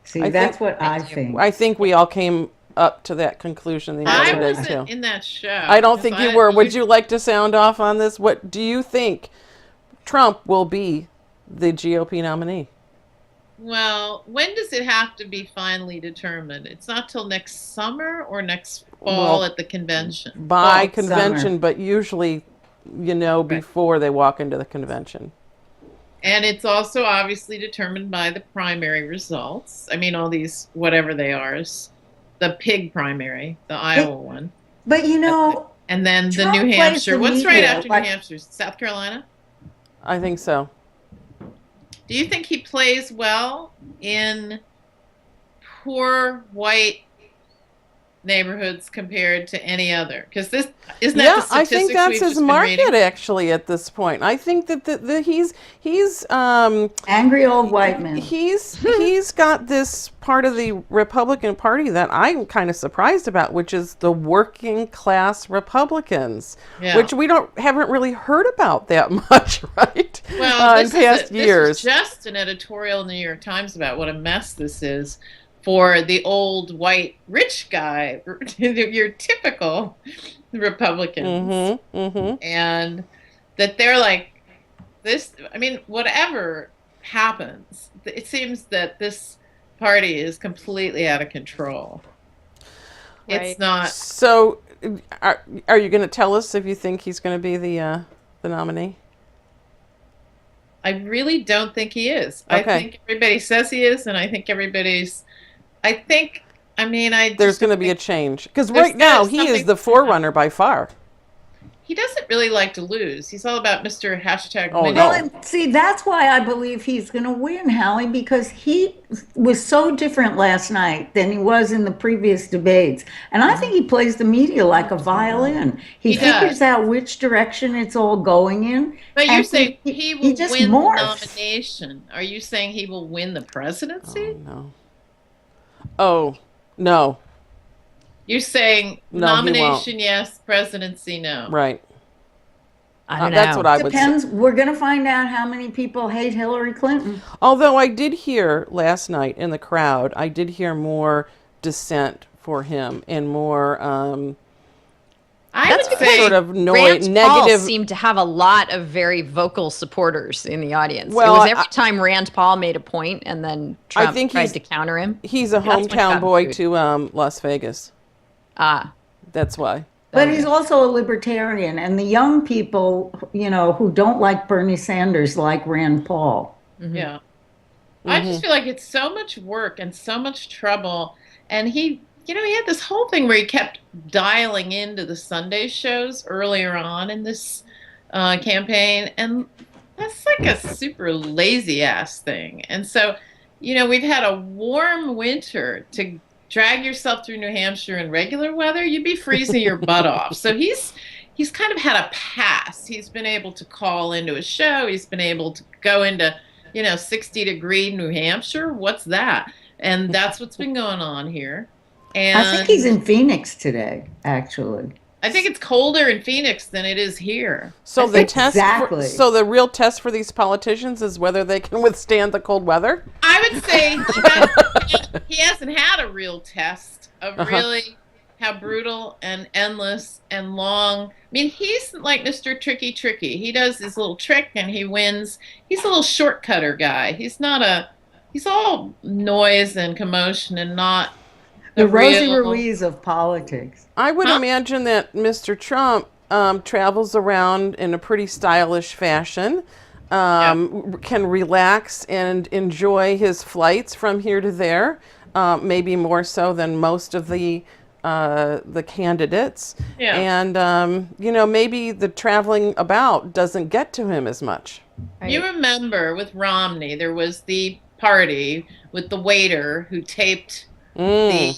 See, I that's think- what I think. I think we all came up to that conclusion the I other day wasn't too. in that show. I don't because think you were. Would you like to sound off on this? What do you think Trump will be the GOP nominee? Well, when does it have to be finally determined? It's not till next summer or next fall Well, at the convention. By Fall, convention, summer. but usually, before they walk into the convention. And it's also obviously determined by the primary results. I mean, all these, whatever they are, the pig primary, the Iowa one. But And then the Trump New plays Hampshire. the What's right media, after like- New Hampshire? South Carolina? I think so. Do you think he plays well in poor white neighborhoods compared to any other? Because this isn't that the Yeah, I statistics think that's we've his just been market reading? actually at this point. I think that he's angry old white men. he's got this part of the Republican Party that I'm kind of surprised about, which is the working class Republicans, Yeah. which we haven't really heard about that much, right? Well, in past this years. was just an editorial in the New York Times about what a mess this is for the old white rich guy, your typical Republicans, and that they're like this. I mean, whatever happens, it seems that this party is completely out of control. Right. It's not. So, are you going to tell us if you think he's going to be the nominee? I really don't think he is. Okay. I think everybody says he is, and I think everybody's. I mean, There's going to be a change because There's right now he is something- the forerunner by far. he doesn't really like to lose. He's all about Mr. Hashtag Oh, winning. no. Well, and see, that's why I believe he's going to win, Hallie, because he was so different last night than he was in the previous debates. And I think he plays the media like a violin. He He does. figures out which direction it's all going in. But you're and saying he will just win morphs. the nomination. Are you saying he will win the presidency? No. Oh, no. You're saying No, he won't. nomination yes, presidency no. Right. I don't know. That's what I would say. Depends. We're going to find out how many people hate Hillary Clinton. Although I did hear last night in the crowd, I did hear more dissent for him and more I would say sort of Rand Paul negative. seemed to have a lot of very vocal supporters in the audience. Well, it was every time Rand Paul made a point and then Trump think tried he's- to counter him. He's a That's when he hometown got boy booed. to Las Vegas. Ah, That's why. But he's also a libertarian, and the young people, who don't like Bernie Sanders like Rand Paul. yeah. I just feel like it's so much work and so much trouble. And he had this whole thing where he kept dialing into the Sunday shows earlier on in this campaign. And that's like a super lazy ass thing. And so, we've had a warm winter to drag yourself through New Hampshire in regular weather. You'd be freezing your butt off. So he's kind of had a pass. He's been able to call into a show. He's been able to go into 60-degree New Hampshire. What's that? And that's what's been going on here. And I think he's in Phoenix today, actually. I think it's colder in Phoenix than it is here. So the Exactly. so the real test for these politicians is whether they can withstand the cold weather. I would say he hasn't had a real test of really how brutal and endless and long. I mean, he's like Mr. Tricky. He does his little trick and he wins. He's a little shortcutter guy. He's all noise and commotion and not The Rosie real. Ruiz of politics. I would imagine that Mr. Trump travels around in a pretty stylish fashion, can relax and enjoy his flights from here to there, maybe more so than most of the candidates. Yeah. And, maybe the traveling about doesn't get to him as much. You remember with Romney, there was the party with the waiter who taped the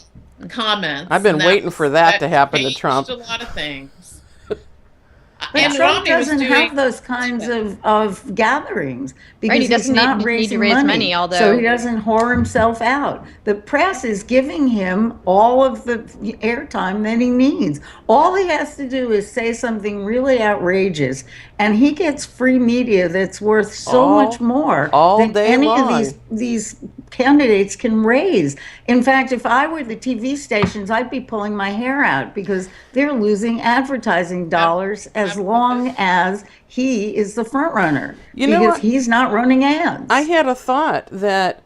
comments. I've been and waiting for that to happen to changed Trump. a lot of things. But And Trump Romney was doesn't doing- have those kinds of gatherings because he doesn't he's not need to raising raise money, money, although- so he doesn't whore himself out. The press is giving him all of the airtime that he needs. All he has to do is say something really outrageous, and he gets free media that's worth so much more all than day any long. of these candidates can raise. In fact, if I were the TV stations, I'd be pulling my hair out because they're losing advertising dollars as long as he is the front runner. You know because what? he's not running ads. I had a thought that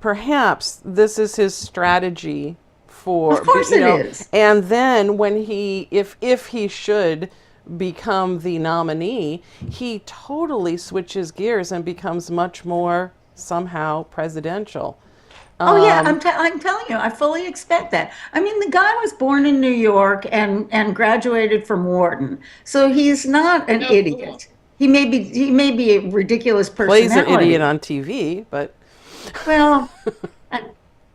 perhaps this is his strategy for. Of course it is. And then when if he should become the nominee, he totally switches gears and becomes much more somehow presidential. Oh yeah, I'm telling you, I fully expect that. I mean, the guy was born in New York and graduated from Wharton, so he's not an No, idiot. cool. He may be a ridiculous Plays personality. an idiot on TV, but Well,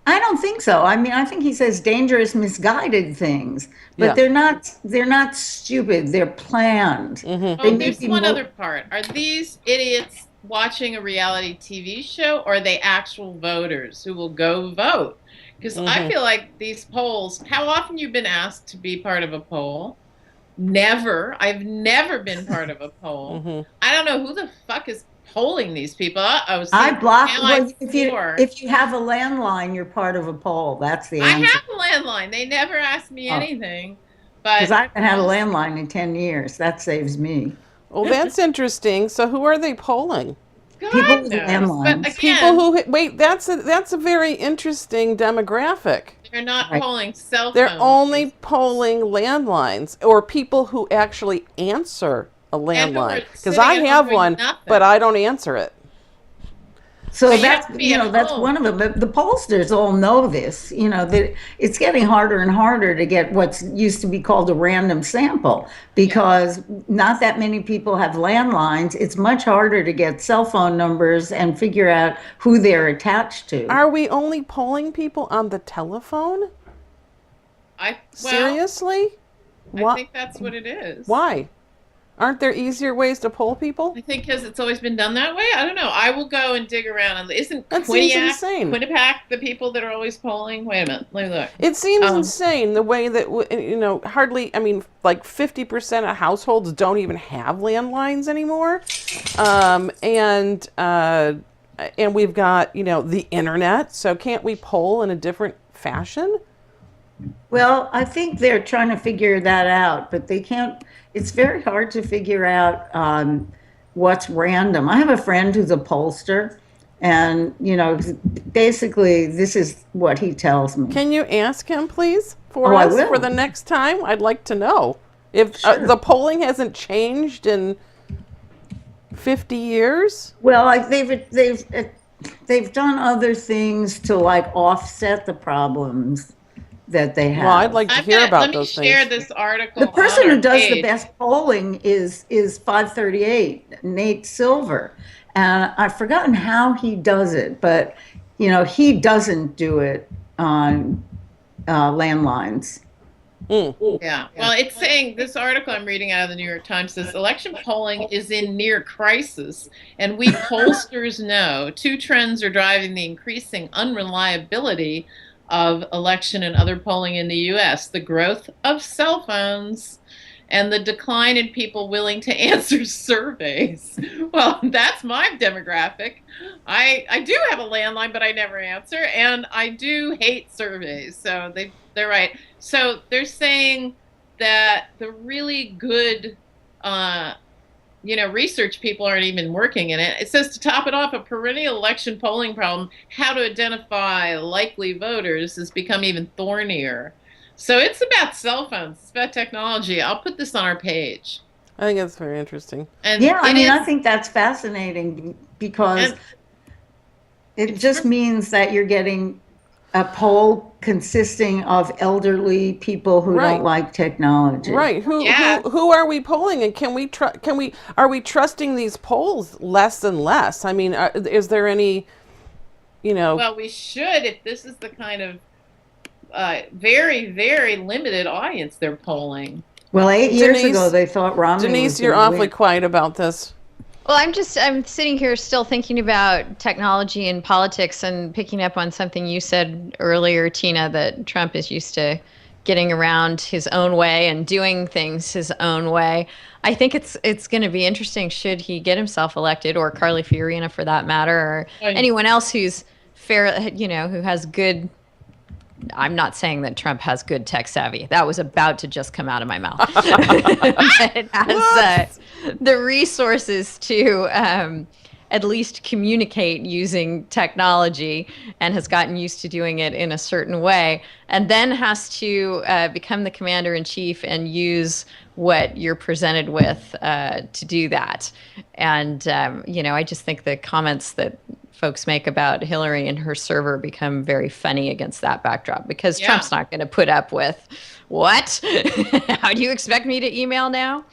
I don't think so. I mean, I think he says dangerous, misguided things, but Yeah. they're not stupid. They're planned. Oh, They may there's be one mo- other part. Are these idiots watching a reality TV show, or are they actual voters who will go vote? Because I feel like these polls. How often you've been asked to be part of a poll? Never. I've never been part of a poll. I don't know who the fuck is polling these people. Uh-oh. I block. now Well, I'm if you sure. if you have a landline, you're part of a poll. That's the I answer. have a landline. They never asked me anything. But Because I haven't had a landline in 10 years. That saves me. well, that's interesting. So who are they polling? God people with knows. landlines. But People again, who wait. That's a very interesting demographic. they're not Right. polling cell phones. They're only polling landlines or people who actually answer a And who are landline. Because sitting I at home have doing one, nothing. but I don't answer it. So But you that's, have to be at that's home. one of them. The pollsters all know this, that it's getting harder and harder to get what's used to be called a random sample because not that many people have landlines. It's much harder to get cell phone numbers and figure out who they're attached to. Are we only polling people on the telephone? Seriously? I think that's what it is. Why? Aren't there easier ways to poll people? I think because it's always been done that way. I don't know. I will go and dig around. Isn't That seems insane. Quinnipiac the people that are always polling? Wait a minute. Let me look. It seems insane the way that, hardly, I mean, like 50% of households don't even have landlines anymore. And we've got, the internet. So can't we poll in a different fashion? Well, I think they're trying to figure that out, but they can't. It's very hard to figure out what's random. I have a friend who's a pollster, and basically this is what he tells me. Can you ask him, please, for us I will. for the next time? I'd like to know if Sure. the polling hasn't changed in 50 years. Well, they've done other things to offset the problems that they have. Well, I'd like to hear about those Let me share things. this article. The person on our who does the page. best polling is 538, Nate Silver. And I've forgotten how he does it, but he doesn't do it on landlines. Yeah. Well, it's saying this article I'm reading out of the New York Times says election polling is in near crisis, and we pollsters know two trends are driving the increasing unreliability of election and other polling in the U.S. The growth of cell phones and the decline in people willing to answer surveys. Well, that's my demographic. I do have a landline, but I never answer, and I do hate surveys. So they're right. So they're saying that the really good research people aren't even working in it. It says, to top it off, a perennial election polling problem, how to identify likely voters, has become even thornier. So it's about cell phones. It's about technology. I'll put this on our page. I think that's very interesting. And I think that's fascinating because it just means that you're getting a poll consisting of elderly people who Right. don't like technology. Right. Who are we polling, and are we trusting these polls less and less? I mean, is there any, Well, we should, if this is the kind of very, very limited audience they're polling. Well, 8 years Denise- ago, they thought Romney Denise, was you're gonna awfully win. quiet about this. Well, I'm sitting here still thinking about technology and politics and picking up on something you said earlier, Tina, that Trump is used to getting around his own way and doing things his own way. I think it's going to be interesting should he get himself elected, or Carly Fiorina for that matter, or anyone else who's fair, who has good. I'm not saying that Trump has good tech savvy. That was about to just come out of my mouth. But has the resources to at least communicate using technology and has gotten used to doing it in a certain way, and then has to become the commander in chief and use what you're presented with to do that. And, I just think the comments that folks make about Hillary and her server become very funny against that backdrop, because Trump's not going to put up with, what? How do you expect me to email now?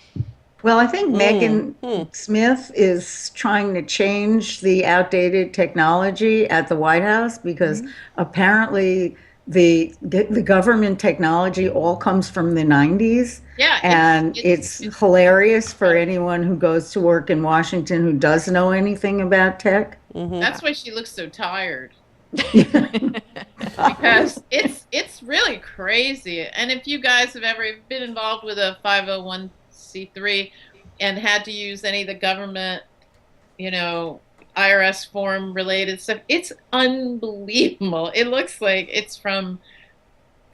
Well, I think Megan Smith is trying to change the outdated technology at the White House because apparently the government technology all comes from the 90s. Yeah. And it's hilarious for anyone who goes to work in Washington who does know anything about tech. That's why she looks so tired. Because it's really crazy. And if you guys have ever been involved with a 501c3 and had to use any of the government, IRS form related stuff, it's unbelievable. It looks like it's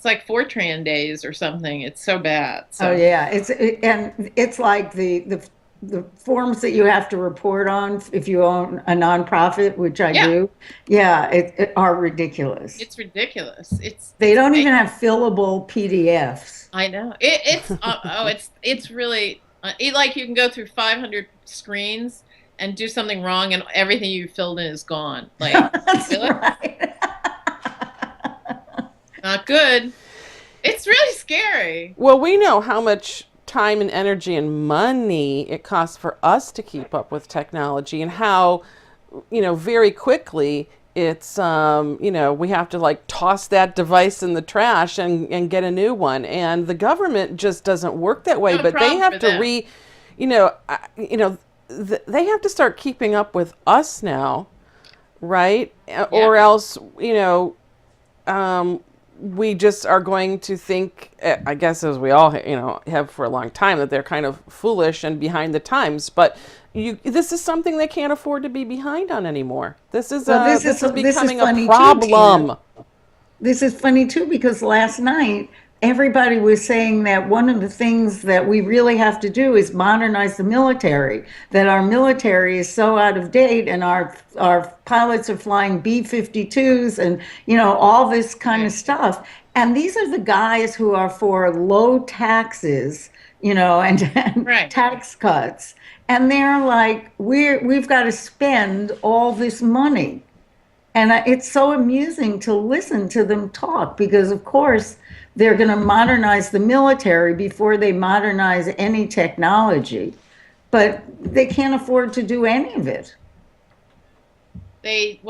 like Fortran days or something. It's so bad. So. Oh yeah, it's like the forms that you have to report on if you own a nonprofit, which I do. Yeah, it are ridiculous. It's ridiculous. They don't even have fillable PDFs. I know. It's really like you can go through 500 screens and do something wrong, and everything you filled in is gone. Like, That's really? right. Not good. It's really scary. Well, we know how much time and energy and money it costs for us to keep up with technology, and how, very quickly it's, we have to like toss that device in the trash and get a new one. And the government just doesn't work that way, No but they problem have for to they have to start keeping up with us now, right? Or else, we just are going to think, I guess, as we all, have for a long time, that they're kind of foolish and behind the times. But this is something they can't afford to be behind on anymore. This is becoming a problem. This is funny too, because last night everybody was saying that one of the things that we really have to do is modernize the military, that our military is so out of date, and our pilots are flying B-52s and, all this kind of stuff. And these are the guys who are for low taxes, and Right. tax cuts. And they're like, we've got to spend all this money. And it's so amusing to listen to them talk, because, of course, they're going to modernize the military before they modernize any technology. But they can't afford to do any of it. They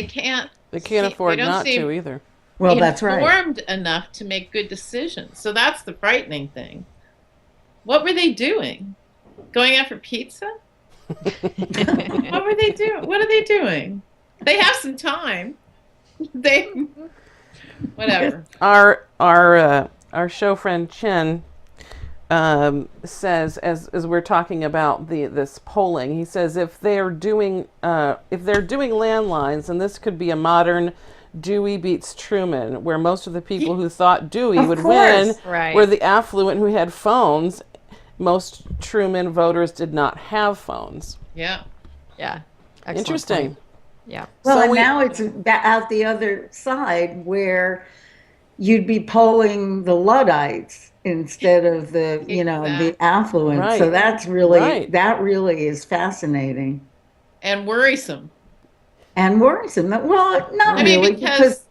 can't. They can't afford not to either. Well, that's right. Informed enough to make good decisions. So that's the frightening thing. What were they doing? Going after pizza? What were they doing? What are they doing? They have some time. Whatever. Our show friend Chen says, as we're talking about this polling, he says if they're doing landlines, and this could be a modern Dewey beats Truman, where most of the people who thought Dewey would win were the affluent who had phones. Most Truman voters did not have phones. Yeah. Yeah. Excellent Interesting. point. Yeah. Well, So and now it's out the other side, where you'd be polling the Luddites instead of the, the affluent. Right. So that really is fascinating And worrisome. and worrisome. Well, not really, because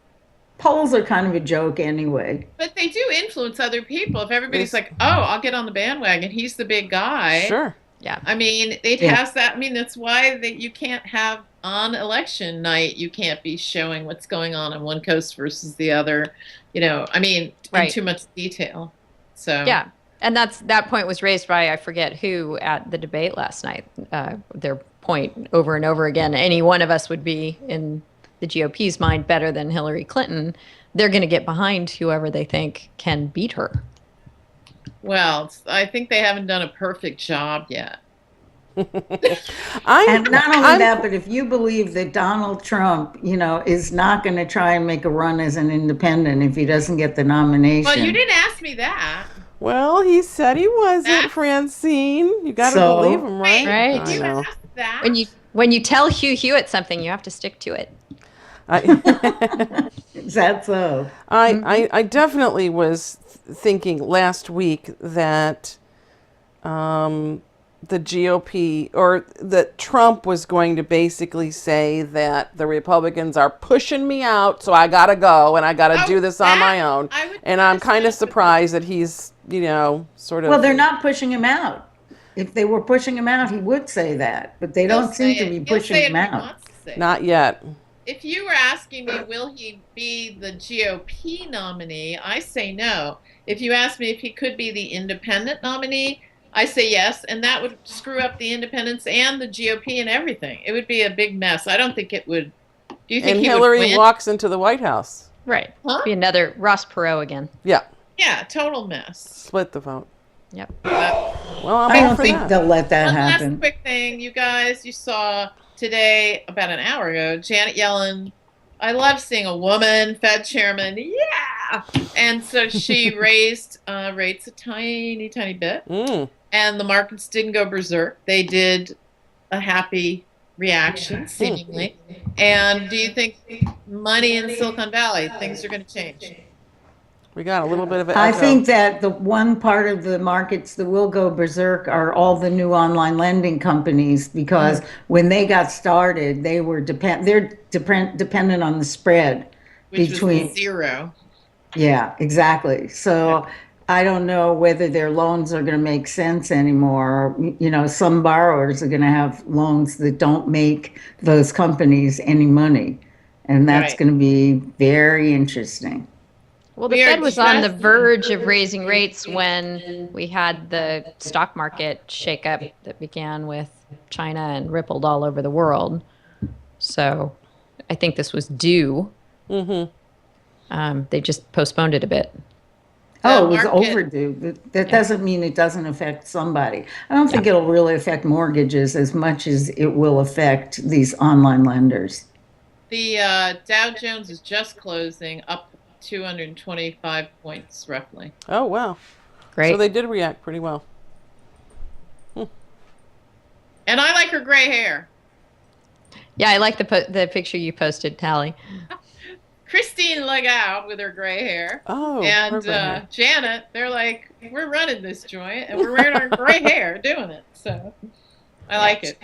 polls are kind of a joke anyway. But they do influence other people. If everybody's like, oh, I'll get on the bandwagon, he's the big guy. Sure. Yeah. I mean, it has that. I mean, that's why you can't have on election night, you can't be showing what's going on one coast versus the other, in too much detail. So yeah. And that point was raised by, I forget who, at the debate last night. Their point over and over again, any one of us would be, in the GOP's mind, better than Hillary Clinton. They're going to get behind whoever they think can beat her. Well, I think they haven't done a perfect job yet. And not only that, but if you believe that Donald Trump, is not going to try and make a run as an independent if he doesn't get the nomination. Well, you didn't ask me that. Well, he said he wasn't, Francine. You got to believe him, right? Right. You I know. asked that. When you tell Hugh Hewitt something, you have to stick to it. Is that so? I definitely was thinking last week that the GOP, or that Trump was going to basically say that the Republicans are pushing me out, so I gotta go and I gotta do this on my own. And I'm kind of surprised that he's, sort of. Well, they're not pushing him out. If they were pushing him out, he would say that, but they don't seem to be pushing him out. Not yet. If you were asking me, will he be the GOP nominee, I say no. If you ask me if he could be the independent nominee, I say yes, and that would screw up the independents and the GOP and everything. It would be a big mess. I don't think it would. Do you think he Hillary would win? walks into the White House? Right. Huh? Be another Ross Perot again. Yeah. Yeah, total mess. Split the vote. Yep. Well, I'm I all don't for think that. they'll let that One happen. last quick thing, you guys. You saw today, about an hour ago, Janet Yellen. I love seeing a woman Fed chairman. Yeah, and so she raised rates a tiny, tiny bit, and the markets didn't go berserk. They did a happy reaction, seemingly. And do you think money in Silicon Valley, things are going to change? We got a little bit of an I echo. think that the one part of the markets that will go berserk are all the new online lending companies, because when they got started, they're dependent on the spread Which between. was 0. Yeah, exactly. So I don't know whether their loans are going to make sense anymore. You know, some borrowers are going to have loans that don't make those companies any money. And that's Right. going to be very interesting. Well, the We are Fed was on the just- verge of raising rates when we had the stock market shakeup that began with China and rippled all over the world. So I think this was due. They just postponed it a bit. Oh, it was market- overdue. That doesn't mean it doesn't affect somebody. I don't think it'll really affect mortgages as much as it will affect these online lenders. The Dow Jones is just closing up 225 points, roughly. Oh, wow. Great. So they did react pretty well. And I like her gray hair. Yeah, I like the picture you posted, Tally. Christine Lagarde with her gray hair. Oh, And perfect. Janet, they're like, we're running this joint and we're wearing our gray hair doing it. So I like it.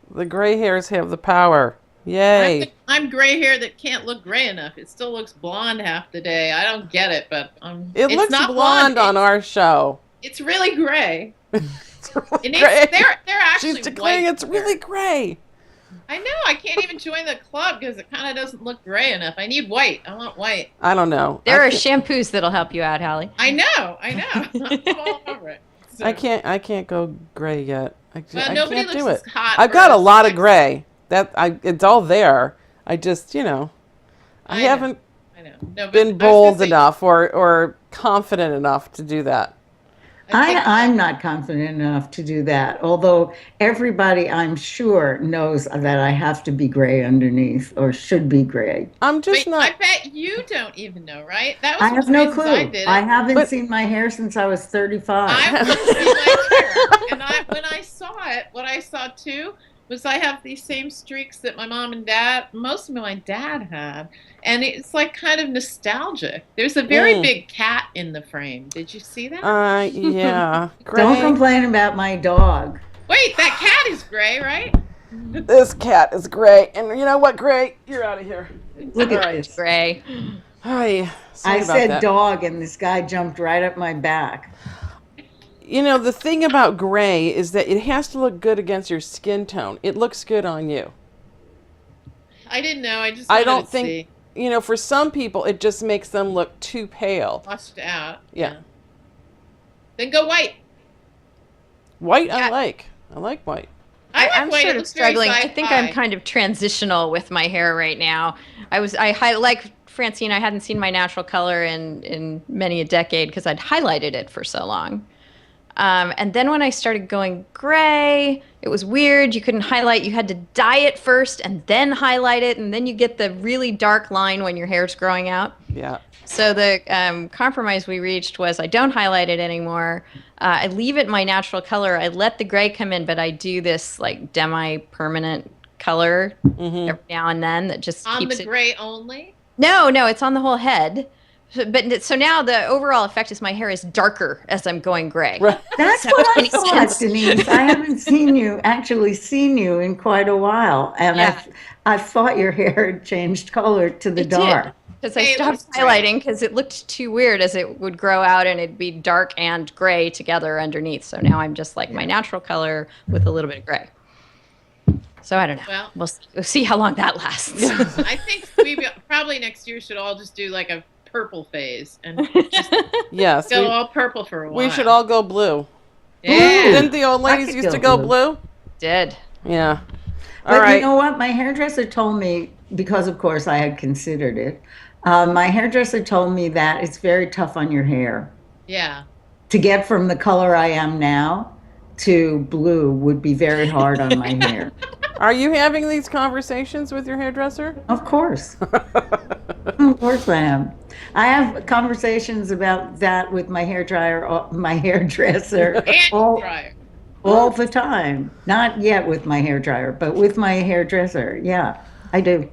The gray hairs have the power. Yay. I'm gray hair that can't look gray enough. It still looks blonde half the day. I don't get it, but It it's looks not blonde on our show. It's really gray. It's really And gray. they're actually She's declaring white it's really hair. gray. I know. I can't even join the club because it kind of doesn't look gray enough. I need white. I want white. I don't know. There I are can't- shampoos that'll help you out, Hallie. I know. I'm all over it. So, I can't go gray yet. I Well, nobody can't do looks it. as hot. I've or got a as lot of sexy. gray. It's all there. I just, I know. haven't I know. No, but I been was bold gonna say, enough or confident enough to do that. I think- I'm not confident enough to do that, although everybody, I'm sure, knows that I have to be gray underneath, or should be gray. I'm just Wait, not. I bet you don't even know, right? That was I one have of the no reasons clue. I did it. I haven't But- seen my hair since I was 35. I want to see my hair. And when I saw it, what I saw too was I have these same streaks that my mom and dad, most of my dad had. And it's like kind of nostalgic. There's a very Mm. big cat in the frame. Did you see that? Yeah. Gray. Don't complain about my dog. Wait, that cat is gray, right? This cat is gray. And you know what, Gray? You're out of here. Look at All right. this. Gray. Hi. Sorry I about said that. dog, and this guy jumped right up my back. The thing about gray is that it has to look good against your skin tone. It looks good on you. I didn't know. I just I wanted don't to think- see. For some people, it just makes them look too pale. Washed out. Yeah. Then go white. White, Yeah. I like white. I like I'm white. It sort of looks very struggling. I think I'm sci-fi. kind of transitional with my hair right now. Like Francine, I hadn't seen my natural color in many a decade because I'd highlighted it for so long. And then when I started going gray, it was weird. You couldn't highlight. You had to dye it first and then highlight it. And then you get the really dark line when your hair's growing out. Yeah. So the compromise we reached was I don't highlight it anymore. I leave it my natural color. I let the gray come in, but I do this like demi-permanent color every now and then that just On keeps the it. gray only. No, it's on the whole head. So now the overall effect is my hair is darker as I'm going gray. Right. That's That what I makes thought, sense. Denise. I haven't seen you in quite a while, and Yeah. I thought your hair had changed color to the It dark. Because I Hey, it stopped looks great. highlighting because it looked too weird as it would grow out and it'd be dark and gray together underneath. So now I'm just like my natural color with a little bit of gray. So I don't know. Well, We'll see how long that lasts. I think we probably next year should all just do like a purple phase and just Yes. go all purple for a while. We should all go blue. Yeah. Didn't the old ladies could used to go go blue? Did. Yeah. But All right. you know what? My hairdresser told me, because of course I had considered it, my hairdresser told me that it's very tough on your hair. Yeah. To get from the color I am now to blue would be very hard on my hair. Are you having these conversations with your hairdresser? Of course. Of course I am. I have conversations about that with my my hairdresser And all, dryer. all the time. Not yet with my hairdryer, but with my hairdresser. Yeah, I do.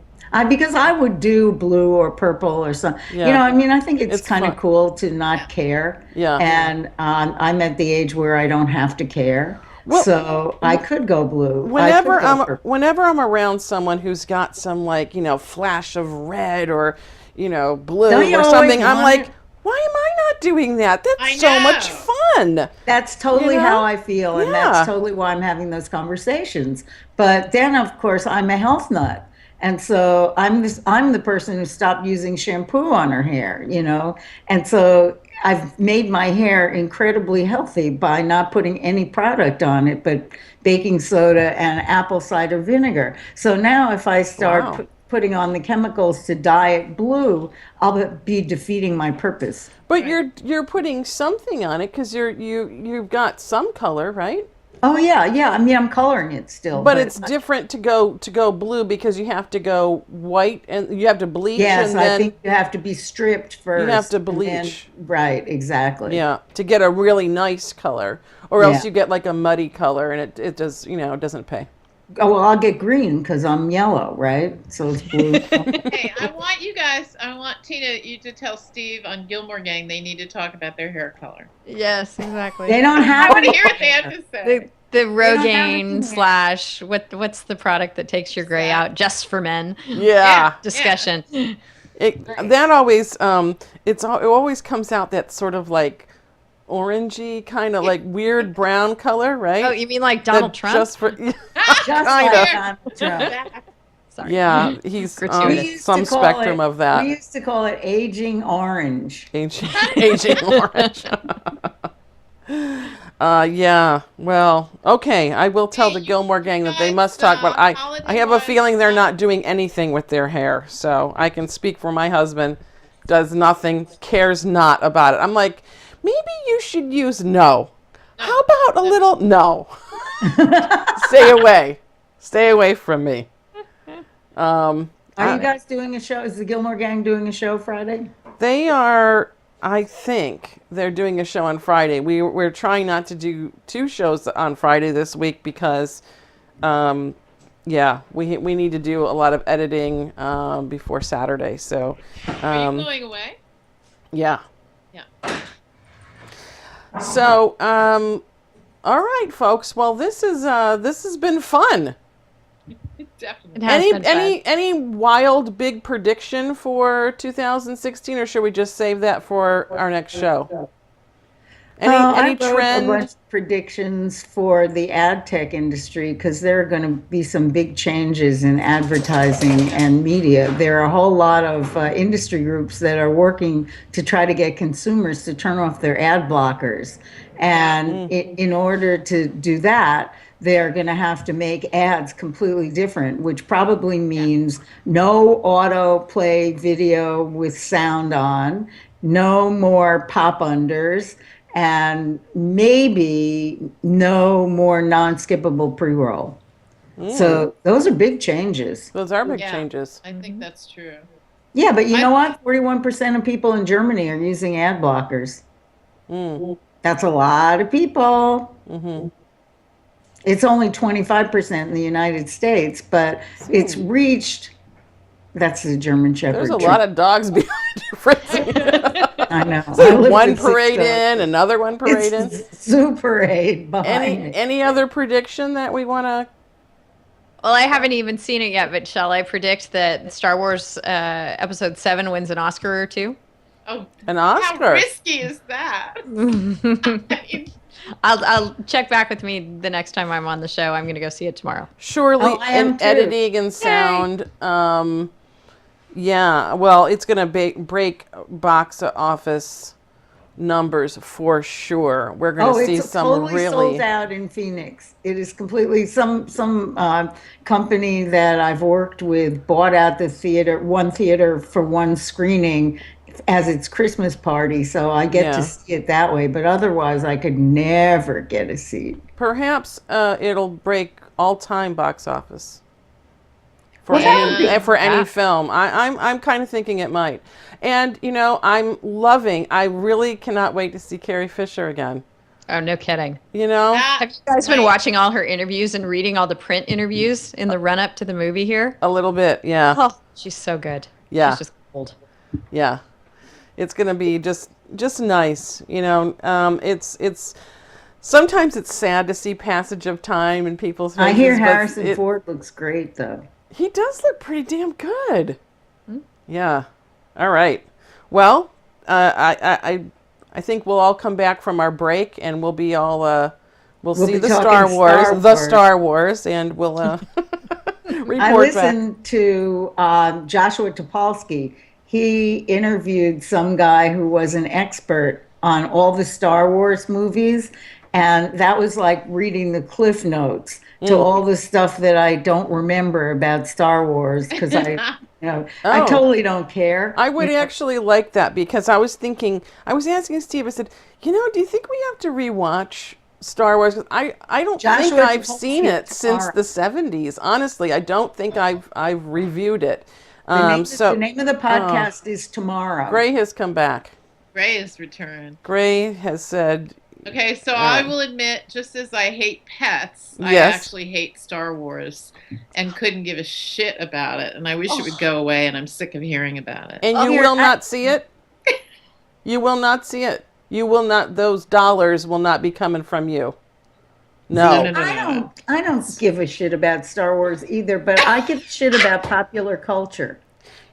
Because I would do blue or purple or something. Yeah. I mean, I think it's It's kind of fun. cool to not care. Yeah. And I'm at the age where I don't have to care. Well, So I could go blue. I could go purple. Whenever I'm around someone who's got some like, flash of red or, blue Don't you or always something, I'm want like, it? why am I not doing that? I That's so much know. fun. That's totally You know? how I feel, and Yeah. that's totally why I'm having those conversations. But then, of course, I'm a health nut, and so I'm the person who stopped using shampoo on her hair, and so I've made my hair incredibly healthy by not putting any product on it, but baking soda and apple cider vinegar. So now, if I start Wow. putting on the chemicals to dye it blue, I'll be defeating my purpose. But you're putting something on it because you've got some color, right? Oh yeah, yeah. I mean, I'm coloring it still, But it's different to go blue because you have to go white and you have to bleach yes, and I then think you have to be stripped first. have to and then- bleach. right, exactly. yeah, to get a really nice color, or else Yeah. you get like a muddy color and it does, it doesn't pay. Oh, well, I'll get green because I'm yellow, right? So it's blue. Hey, I want Tina, you to tell Steve on Gilmore Gang they need to talk about their hair color. Yes, exactly. They don't I have want to any. hear what they have to say. The don't have any Rogaine hair. slash what's the product that takes your gray out just for men Yeah, discussion. that always it always comes out that sort of like orangey kind of like weird brown color, right? Oh, you mean like That Donald Trump? Just for Just Kinda. like Donald Trump. Sorry. yeah, he's Gratuitous. We used some to call spectrum it- of that. We used to call it aging orange. Aging orange. Yeah. Well, okay. I will tell the Hey, Gilmore Gang that they guys, must talk. But I have a holiday-wise, feeling they're not doing anything with their hair. So I can speak for my husband. Does nothing. Cares not about it. I'm like, maybe you should use no. How about a little no? Stay away. Stay away from me. Are you guys doing a show? Is the Gilmore Gang doing a show Friday? They are, I think, they're doing a show on Friday. We're trying not to do 2 shows on Friday this week because, yeah, we need to do a lot of editing before Saturday. So, Are you going away? yeah. Yeah. So, all right, folks. Well, this has been fun. Definitely. It has been fun. Any wild big prediction for 2016, or should we just save that for our next show? Any I wrote a trend? bunch of predictions for the ad tech industry because there are going to be some big changes in advertising and media. There are a whole lot of industry groups that are working to try to get consumers to turn off their ad blockers. And in order to do that, they're going to have to make ads completely different, which probably means no autoplay video with sound on, no more pop unders, and maybe no more non-skippable pre-roll. So those are big changes. Those are big Yeah. changes. I think that's true. Yeah, but you know what? 41% of people in Germany are using ad blockers. That's a lot of people. It's only 25% in the United States, but it's reached. That's the German Shepherd. There's a lot of dogs behind you, Fritzy. I know. I live One with 6 parade dogs. in, another one parade in. It's Zoo Parade behind me. Any other prediction that we want to? Well, I haven't even seen it yet, but shall I predict that Star Wars Episode 7 wins an Oscar or 2? Oh, An how Oscar? risky is that? I mean, I'll check back with me the next time I'm on the show. I'm going to go see it tomorrow. Surely Oh, I am in too. editing and sound. Yeah, well, it's going to break box office numbers for sure. We're going to see It's some totally really. sold out in Phoenix. It is completely some company that I've worked with bought out the theater, one theater for one screening as its Christmas party, so I get Yeah. to see it that way. But otherwise, I could never get a seat. Perhaps it'll break all-time box office for Well, that would be- for any Yeah. film. I'm kind of thinking it might. And I'm loving. I really cannot wait to see Carrie Fisher again. Oh, no kidding. You know? Have you guys been watching all her interviews and reading all the print interviews in the run up to the movie here? A little bit, yeah. Oh, she's so good. Yeah. She's just old. Yeah. It's going to be just nice, you know. It's sometimes it's sad to see passage of time in people's faces. I hear but Harrison Ford looks great, though. He does look pretty damn good. Yeah. All right. Well, I think we'll all come back from our break and we'll be all we'll see be the talking Star Wars, Star Wars. Star Wars, and we'll report I back. listened to Joshua Topolsky. He interviewed some guy who was an expert on all the Star Wars movies, and that was like reading the Cliff Notes to all the stuff that I don't remember about Star Wars because I Oh. totally don't care. I would actually like that because I was asking Steve, I said, do you think we have to rewatch Star Wars? 'Cause I don't think Joshua I've Topolsky seen it since tomorrow. the 70s. Honestly, I don't think I've reviewed it. The name of the podcast is Tomorrow. Gray has come back. Gray is returned. Gray has said, Okay, so I will admit, just as I hate pets, I Yes. actually hate Star Wars and couldn't give a shit about it. And I wish it would go away, and I'm sick of hearing about it. and you will not see it? You will not see it. You will not, those dollars will not be coming from you. No. No. I don't give a shit about Star Wars either, but I give a shit about popular culture.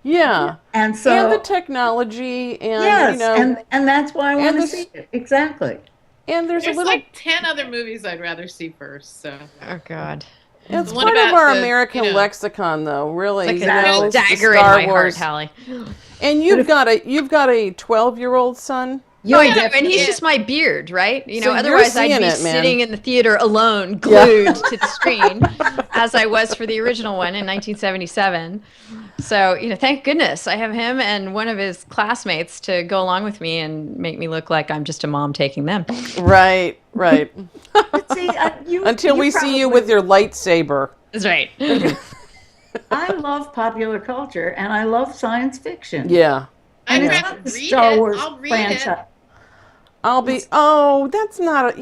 Yeah. And so And the technology and, yes, and that's why I want to the- see it. Exactly. there's There's a little, like 10 other movies I'd rather see first. So Oh, God. it's The one part of about our the, American you know- lexicon though, really. Like you a know, real it's the dagger in Star my Wars. heart, Hallie. And you've got a 12-year-old son? Oh, I do, definitely- and he's just my beard, right? You know, So you're otherwise I'd seeing be it, man. sitting in the theater alone, glued to the screen, as I was for the original one in 1977. So, thank goodness I have him and one of his classmates to go along with me and make me look like I'm just a mom taking them. Right. But see, Until we see you with your lightsaber. That's right. I love popular culture and I love science fiction. Yeah. I'd And it's rather not the read Star it. Wars I'll read franchise. That's not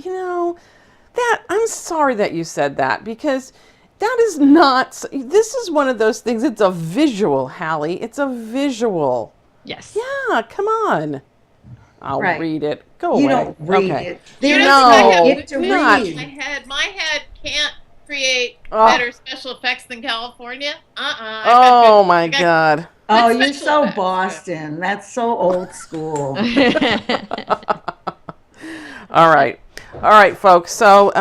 I'm sorry that you said that because that is not, this is one of those things, it's a visual, Hallie. It's a visual. Yes. Yeah, come on. I'll Right. read it. Go You away. don't read Okay. it. You There's know, no I have gift to not- read. My head can't create Oh. better special effects than California. Oh my God. Oh, Good you're special so effects. Boston. That's so old school. All right, folks. So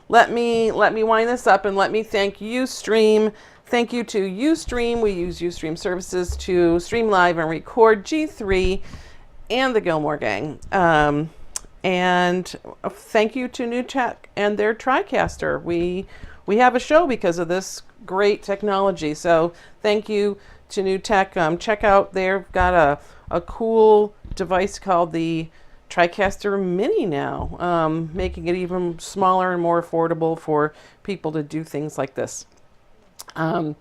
let me wind this up and let me thank Ustream. Thank you to Ustream. We use Ustream services to stream live and record G3 and the Gilmore Gang. And thank you to NewTek and their TriCaster. We have a show because of this great technology. So thank you to NewTek. Check out, they've got a cool device called the TriCaster Mini now, making it even smaller and more affordable for people to do things like this. And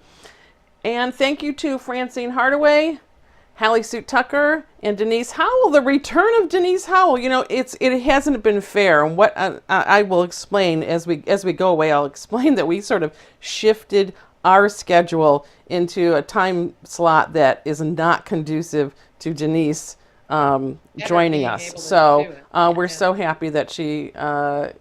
thank you to Francine Hardaway, Hallie Sue Tucker, and Denise Howell. The return of Denise Howell. It hasn't been fair, and what I will explain as we go away. I'll explain that we sort of shifted our schedule into a time slot that is not conducive to Denise joining being us. able to So do it. we're so happy that she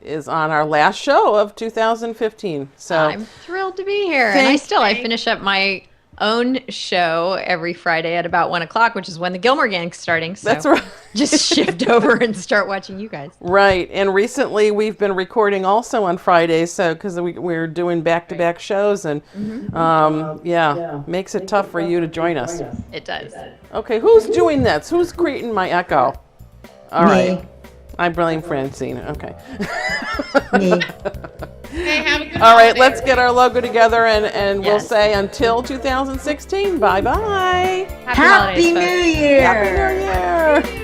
is on our last show of 2015. So I'm thrilled to be here. And I Thank- finish up my own show every Friday at about 1:00, which is when the Gilmore Gang's starting. So that's right. just shift over and start watching you guys. Right, and recently we've been recording also on Fridays, so because we're doing back-to-back shows, and makes it tough for you to join us. It does. Okay, who's doing this? Who's creating my echo? All right, Me. I blame Francine. Okay. Me. Hey, have a good All right, holiday, let's get our logo together, and we'll Yes. say until 2016. Bye bye. Happy, Happy holidays, folks. New Year. Happy New Year.